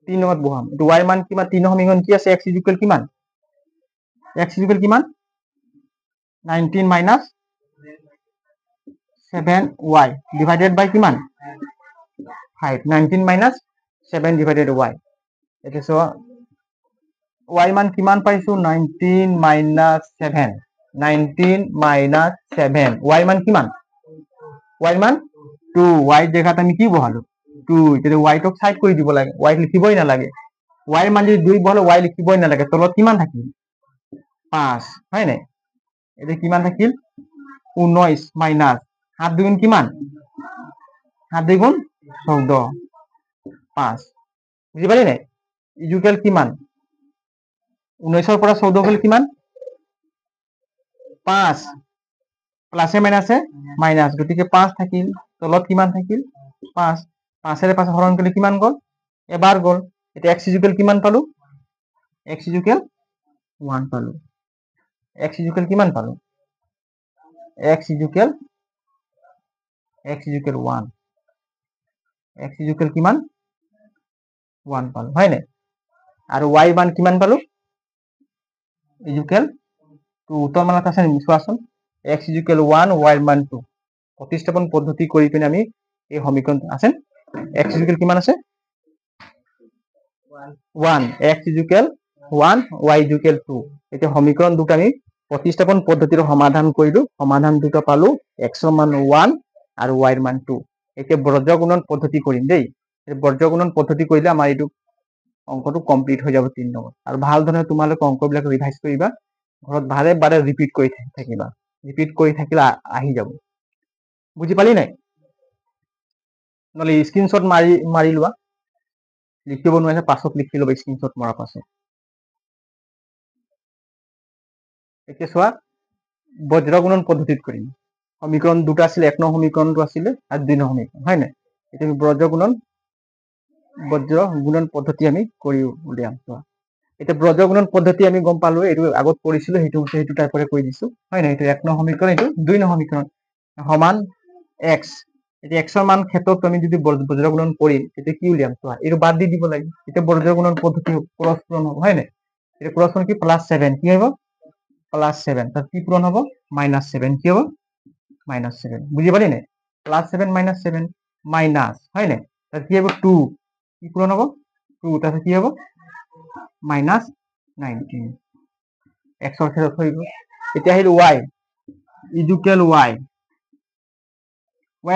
3 নঙত বহাম এটো y ৰ মান কিমান 3 নং সমীকৰণ কি আছে x ইকুৱেল কিমান x ইকুৱেল কিমান 19 মাইনাস 7y ডিভাইডেড বাই কিমান 5 19 মাইনাস 7 ডিভাইডেড y এটা সো y মান কিমান পাইছো 19 মাইনাস 7 19 মাইনাস 7 y মান কিমান y মান 2 y জায়গাত আমি কি বহালো 2 এটা y টক সাইড কৰি দিব লাগে y লিখিবই না লাগে y মান যদি 2 বহালো y লিখিবই না লাগে তলত কিমান থাকিল 5 হয় নাই এটা কিমান থাকিল 19 মাইনাস 7 দুগুণ কিমান 7 দুগুণ 14 5 বুঝি পালি নাই ইকুৱেল কিমান 19 ৰ পৰা 14 হল কিমান 5 প্লাসে মাইনাসে মাইনাস গতিকে 5 থাকিল তলত কিমান থাকিল 5 5 এর 5 হরণ করলে কিমান গল এবার গল এটা x ইকুৱেল কিমান পালো x ইকুৱেল 1 পালো x ইকুৱেল কিমান পালো x ইকুৱেল 1 x ইকুৱেল কিমান 1 পালো হয় নাই আৰু y মান কিমান পালো ইকুৱেল 2 উত্তৰ মানত আছে চোৱাচোন x ইকুৱেল 1 y মান 2 প্ৰতিস্থাপন পদ্ধতি কৰি পিনে আমি এই সমীকৰণ আছে x ইকুৱেল কিমান আছে 1 x ইকুৱেল 1 y ইকুৱেল 2 এতিয়া সমীকৰণ দুটা আমি প্ৰতিস্থাপন পদ্ধতিৰ সমাধান কৰিলো সমাধান দুটা পালো x ৰ মান 1 আৰু y ৰ মান 2 এতিয়া বৰ্জ্য গুণন পদ্ধতি কৰিম দেই এই বৰ্জ্য গুণন পদ্ধতি কৰিলে আমাৰ এইটো অংকটো কমপ্লিট হৈ যাব 3 নম্বৰ আৰু ভাল ধৰণে তোমালোকে অংকবিলাক ৰিভাইজ কৰিবা ঘৰত বাৰে বাৰে ৰিপিট কৰি থাকিবা ৰিপিট কৰি থাকিলে আহি যাব বুজি পালি নাই নহলে স্ক্ৰিনশ্বট মাৰি লোৱা লিখিব নোৱাৰে পাছত লিখি ল'বা স্ক্ৰিনশ্বট মৰাৰ পাছত এতিয়া চোৱা বজ্ৰ গুণন পদ্ধতিত কৰিম সমীকৰণ দুটা আছিল 1 নং সমীকৰণটো আছিল আৰু 2 নং সমীকৰণ হয় নাই এতিয়া বজ্ৰ গুণন পদ্ধতি আমি কৰি উলিয়াম চোৱা এটা বজ্ৰ গুণন পদ্ধতি আমি গম পালো এইটো আগত কৰিছিল সেইটো টাইপৰে কৰি দিছো হয় নাই এইটো 1 নং সমীকৰণ এইটো 2 নং সমীকৰণ সমান x এতিয়া x ৰ মান ক্ষেত্ৰত আমি যদি বজ্ৰ গুণন কৰিম তেতিয়া কি উলিয়াম চোৱা এইটো বাদ দি দিব লাগে এতিয়া বজ্ৰ গুণন পদ্ধতি ক্ৰস পূৰণ হ'ব হয় নাই এটা ক্ৰস পূৰণ কি +7 কি হ'ব +7 তাত কি পূৰণ হ'ব -7 কি হ'ব -7 বুজি পালি নাই +7 -7 মাইনাস হয় নাই তাত কি হ'ব 2 কি পূৰণ হ'ব 2 তাত কি হ'ব -19 x ৰ ক্ষেত্ৰত হৈ গ'ল এতিয়া আহিল y ইকুৱেল y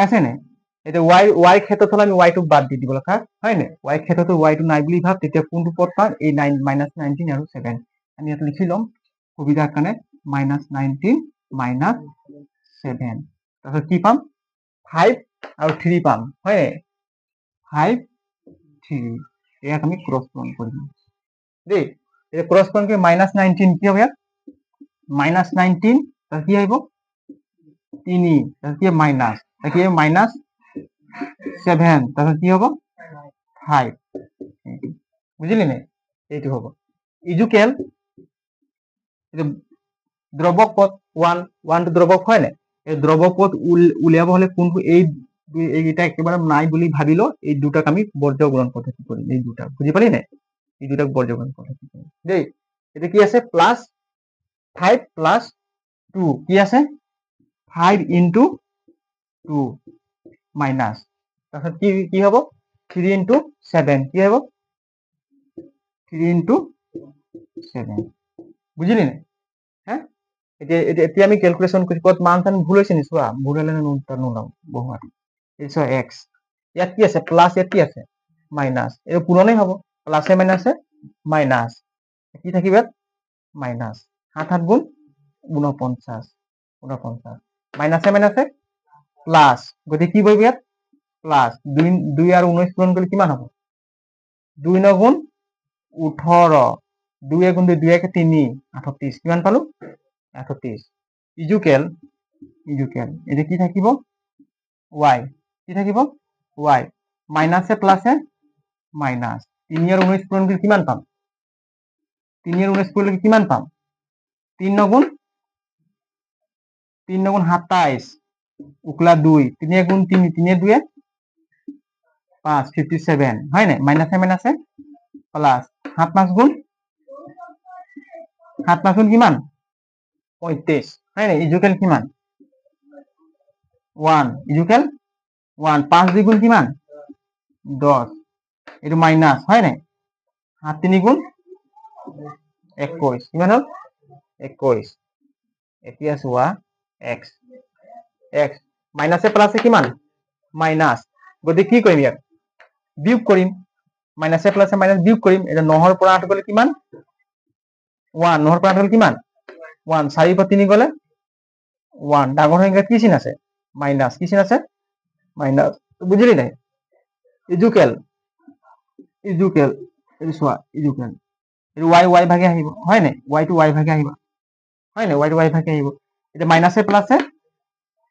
আছে নাই এটা y ক্ষেত্ৰত হলে আমি y টোক বাদ দি দিব লগা হয় নাই y ক্ষেত্ৰত y টো নাই বুলি ভাব তেতিয়া কোনটো পদ পাম এই -19 আৰু 7 আমি ইয়াত লিখি লম সুবিধাৰ কাৰণে -19 -7 তাৰপিছত কি পাম 5 আৰু 3 পাম হয় 5 3 ইয়াক আমি ক্ৰস পূৰণ কৰিম দেই এই ক্ৰস পূৰণ কৰি -19 কি হ'ব ইয়াত -19 তাত কি আহিব 3 তাত কি মাইনাস তাত কি -7 তাত কি হ'ব 5 বুঝিলি নাই এইটো হ'ব ইকুৱেল দ্ৰৱক পদ 1 টো দ্ৰৱক হয় নাই এই দ্ৰৱক পদ উলিয়াব হলে কোনটো এইটা একেবাৰে নাই বুলি ভাবিলো এই দুটাক আমি বৰ্জ্য গুণন পদ্ধতি কৰিম এই দুটা বুজি পালি নাই এই দুটাক বৰ্জ্য গুণন পদ্ধতি কৰিম দেই এটা কি আছে +5 + 2 কি আছে 5 ইনটু 2 মাইনাস তারপর কি কি হবে 3 ইনটু 7 কি হবে 3 ইনটু 7 বুঝলি না হ্যাঁ এতিয়া আমি ক্যালকুলেশন করি কত মান টান ভুল হৈছে নি চোৱা ভুল হলে নুনটা নুলাম বহু এইছ এক্স ইয়াত কি আছে প্লাস ইয়াত কি আছে মাইনাস এই পুৰণেই হ'ব প্লাসে মাইনাসে মাইনাস কি থাকিব মাইনাস 7 7 গুণ 49 49 মাইনাসে মাইনাসে প্লাস গতি কি কৰিব ইয়াত প্লাস 2 2 আৰু 19 পূৰণ কৰিলে কিমান হ'ব 2 9 গুণ 18 2 গুণ 2 2 1 3 38 কিমান পালো 38 ইজুকেল এটা কি থাকিব y কি থাকিব y মাইনাসে প্লাসে মাইনাস 3 আৰু 19 পূৰণ কৰিলে কিমান পাম 3 আৰু 19 কৰিলে কিমান পাম 3 9 গুণ 27 উকলা 2 3 গুণ 3 3 2 5 57 হয় না মাইনাসে মাইনাসে প্লাস 7 5 গুণ 7 5 গুণ কিমান 35 হয় না ইজুকেল কিমান 1 ইজুকেল 1 5 2 গুণ কিমান 10 এটা মাইনাস হয় না 7 3 গুণ 21 কিমান হল 21 এতিয়া চোৱা x x মাইনাসে প্লাসে কিমান মাইনাস গতি কি কৰিম ইয়াক বিয়োগ কৰিম মাইনাসে প্লাসে মাইনাস বিয়োগ কৰিম এটা 9 ৰ পৰা 8 গলে কিমান 1 9 ৰ পৰা 8 গলে কিমান 1 4 পৰা 3 গলে 1 ডাঙৰ সংখ্যা কি চিন আছে মাইনাস কি চিন আছে মাইনাস বুঝলি নাই ইজুকেল এইটো চোৱা ইজুকেল এইটো y y ভাগে আহিব হয় নাই y to y ভাগে আহিব হয় নাই y to y ভাগে আহিব এটা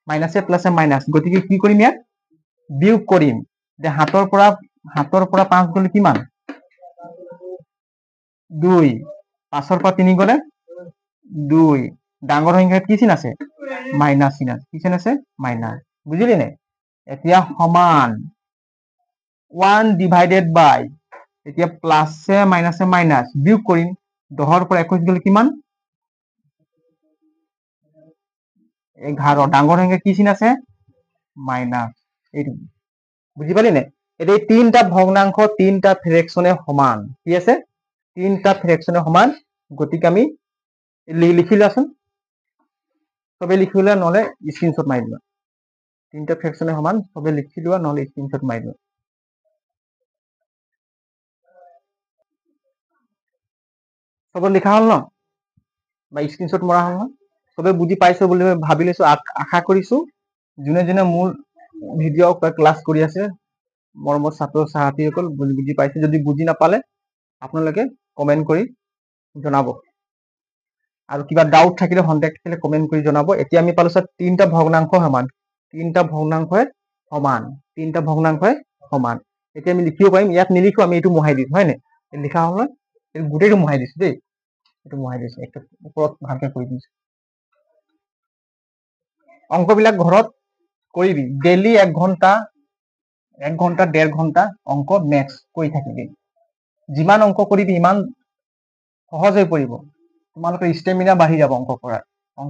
মাইনাসে প্লাসে মাইনাস গতিকে কি কৰিম ইয়াত বিয়োগ কৰিম যে হাতৰ পৰা 5 গলে কিমান 2 5 ৰ পৰা 3 গলে 2 ডাঙৰ সংখ্যাত কি চিন আছে মাইনাস চিন আছে কি চিন আছে মাইনাস বুঝলি নাই এতিয়া সমান 1 ডিভাইডেড বাই এতিয়া প্লাসে মাইনাসে মাইনাস বিয়োগ কৰিম 10 ৰ পৰা 21 গলে কিমান 11 ডাঙৰ সংখ্যা কি চিন আছে মাইনাস এইটো বুঝি পালি নে এতিয়া তিনটা ভগ্নাংশ তিনটা ফ্ৰেকশনে সমান কি আছে তিনটা ফ্ৰেকশনে সমান গতিকে আমি লিখিলাছোন সবে লিখিলা নহলে স্ক্ৰিনশট মাৰি দিবা তিনটা ফ্ৰেকশনে সমান সবে লিখি লোৱা নহলে স্ক্ৰিনশট মাৰি দিবা সবে লিখা হল ন বা স্ক্ৰিনশট মৰা হল ন সবে বুজি পাইছো বুলি ভাবি লৈছো আশা কৰিছো যোনে যোনে মোৰ ভিডিঅ' ক্লাছ কৰি আছে মৰমৰ ছাত্ৰ ছাত্ৰীসকল বুজি পাইছে যদি বুজি নাপালে আপোনালোকে কমেন্ট কৰি জনাব আৰু কিবা ডাউট থাকিলে সন্দেহ থাকিলে কমেন্ট কৰি জনাব এতিয়া আমি পালো স্যাৰ তিনটা ভগ্নাংশ সমান তিনটা ভগ্নাংশই সমান এতিয়া আমি লিখিব পাৰিম ইয়াত নিলিখো আমি এইটো মোহাই দিম হয় নাই লিখা হল না এই গোটেইটো মোহাই দিছো দেই এইটো মোহাই দিছো একটা ওপৰত ভালকে কৰি দিছো অংকবিলাক ঘৰত কৰিবি ডেইলি 1 ঘন্টা 1.5 ঘন্টা অংক ম্যাথছ কৰি থাকিবি যিমান অংক কৰিবি ইমান সহজ হৈ পৰিব তোমালোকৰ ষ্টেমিনা বাঢ়ি যাব অংক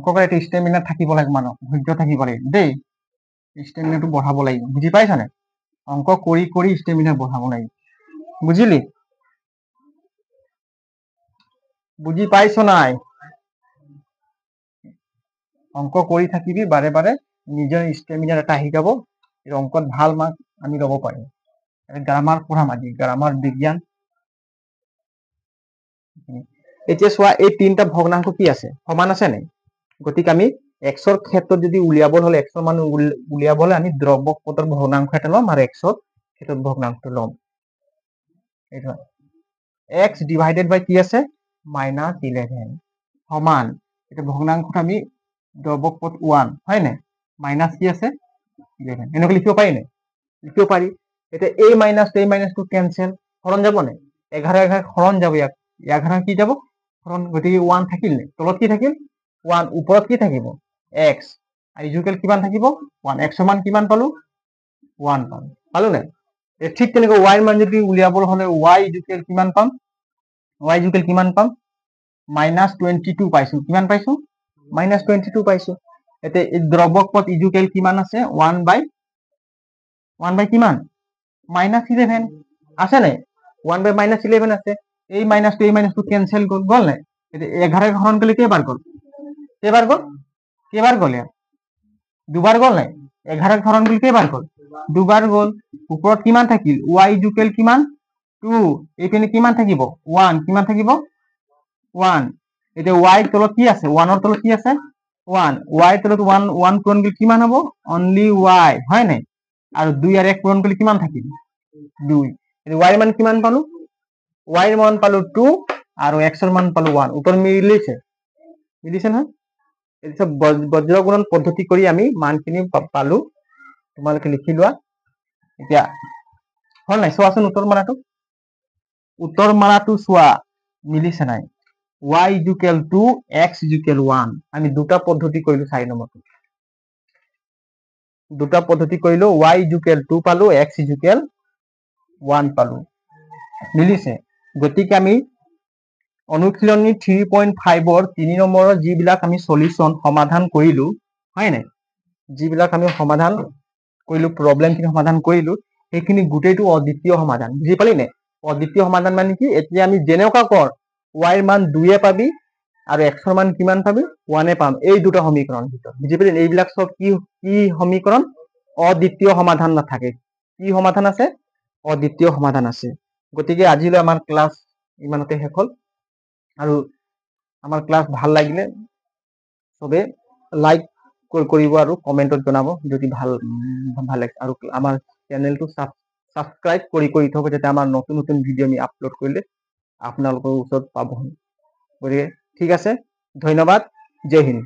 কৰাৰ এটা ষ্টেমিনা থাকিব লাগে মানুহ ধৈৰ্য থাকিব লাগে দেই ষ্টেমিনাটো বঢ়াব লাগিব বুজি পাইছানে অংক কৰি কৰি ষ্টেমিনা বঢ়াব লাগিব বুজিলি বুজি পাইছ নাই অংক কৰি থাকিবি বাৰে বাৰে নিজৰ ষ্টেমিনা এটা আহি যাব এই অংকত ভাল মাৰ্ক আমি ল'ব পাৰিম গ্ৰামাৰ পঢ়াম আজি গ্ৰামাৰ বিজ্ঞান এতিয়া চোৱা এই তিনটা ভগ্নাংশ কি আছে সমান আছে নাই গতিকে আমি x ৰ ক্ষেত্ৰত যদি উলিয়াব হলে x ৰ মান উলিয়াব হলে আমি দ্ৰব্যক পদৰ ভগ্নাংশ এটা লম আৰু x ৰ ক্ষেত্ৰত ভগ্নাংশটো লম এইটো x ডিভাইডেড বাই কি আছে -11 সমান এটা ভগ্নাংশত আমি দ্ৰব্যক পদ 1 হয় নাই মাইনাস কি আছে 11 এনেকৈ লিখিব পাৰি নাই লিখিব পাৰি এতিয়া a মাইনাসটো ক্যান্সেল হৰণ যাব নাই 11 11 হৰণ যাব ইয়াক 11 কি যাব হৰণ গতিকে 1 থাকিল নে তলত কি থাকিল 1 ওপৰত কি থাকিব x আৰু ইজুকেল কিমান থাকিব 1 x সমান কিমান পালো 1 পালো নে ঠিক তেনেকৈ y ৰ মান যদি উলিয়াব হলে y ইজুকেল কিমান পাম -22 পাইছো কিমান পাইছো -22 পাইছো। এতিয়া এই দ্ৰৱক পদ ইজুকেল কিমান আছে 1/1 কিমান -11 আছে নাই 1/-11 আছে। এই মাইনাসটো কেনসেল গল নাই। এতিয়া 11 হরণ করলে কেইবার গল কেইবার গল দুবার গল নাই। 11 হরণ করলে কেইবার গল দুবার গল। উপৰত কিমান থাকিল y ইজুকেল কিমান 2 এইপিনে কিমান থাকিব 1 কিমান থাকিব 1। এতিয়া y তলত কি আছে 1 তলত কি আছে 1 y তলত 1 পূৰণ কৰিলে কিমান হ'ব অনলি y হয় নাই। আৰু 2 আৰু 1 পূৰণ কৰিলে কিমান থাকিল 2। এতিয়া y মান কিমান পালো y ৰ মান পালো 2 আৰু x ৰ মান পালো 1। উত্তৰ মিলিছে নহয়। এতিয়া বজ্ৰ গুণন পদ্ধতি কৰি আমি মানখিনি পালো। তোমালোকে লিখি লোৱা। এতিয়া হল নাই চোৱাচোন উত্তৰ মালাটো চোৱা মিলিছে নাই। y ইজুকেল 2 x ইজুকেল 1 আমি দুটা পদ্ধতি কৰিলো 4 নম্বৰটো। দুটা পদ্ধতি কৰিলো y ইজুকেল 2 পালো x ইজুকেল 1 পালো মিলিছে। গতিকে আমি অনুশীলনী 3.5 3 নম্বৰৰ যিবিলাক আমি সলিউশন সমাধান কৰিলো হয় নাই, যিবিলাক আমি সমাধান কৰিলো প্ৰবলেমখিনি সমাধান কৰিলো সেইখিনি গোটেইটো অদ্বিতীয় সমাধান। বুজি পালি নে অদ্বিতীয় সমাধান মানে কি এতিয়া আমি যেনেকুৱা কৰ y ৰ মান 2 পাবি আৰু x ৰ মান কিমান পাবি 1 পাম এই দুটা সমীকৰণ ভিতৰত। বুজি পালি এইবিলাক সব কি সমীকৰণ অদ্বিতীয় সমাধান নাথাকে। কি সমাধান আছে অদ্বিতীয় সমাধান আছে। গতিকে আজিলৈ আমাৰ ক্লাস ইমানতে শেষ হল। আৰু আমাৰ ক্লাস ভাল লাগিলে সবে লাইক কৰিব আৰু কমেন্টত জনাব যদি ভাল লাগিছে। আৰু আমাৰ চেনেলটো সাবস্ক্ৰাইব কৰি থব যাতে আমাৰ নতুন নতুন ভিডিও আমি আপলোড কৰিলে আপোনালোকৰ ওচৰত পাবহি। গতিকে ঠিক আছে ধন্যবাদ। জয় হিন্দ।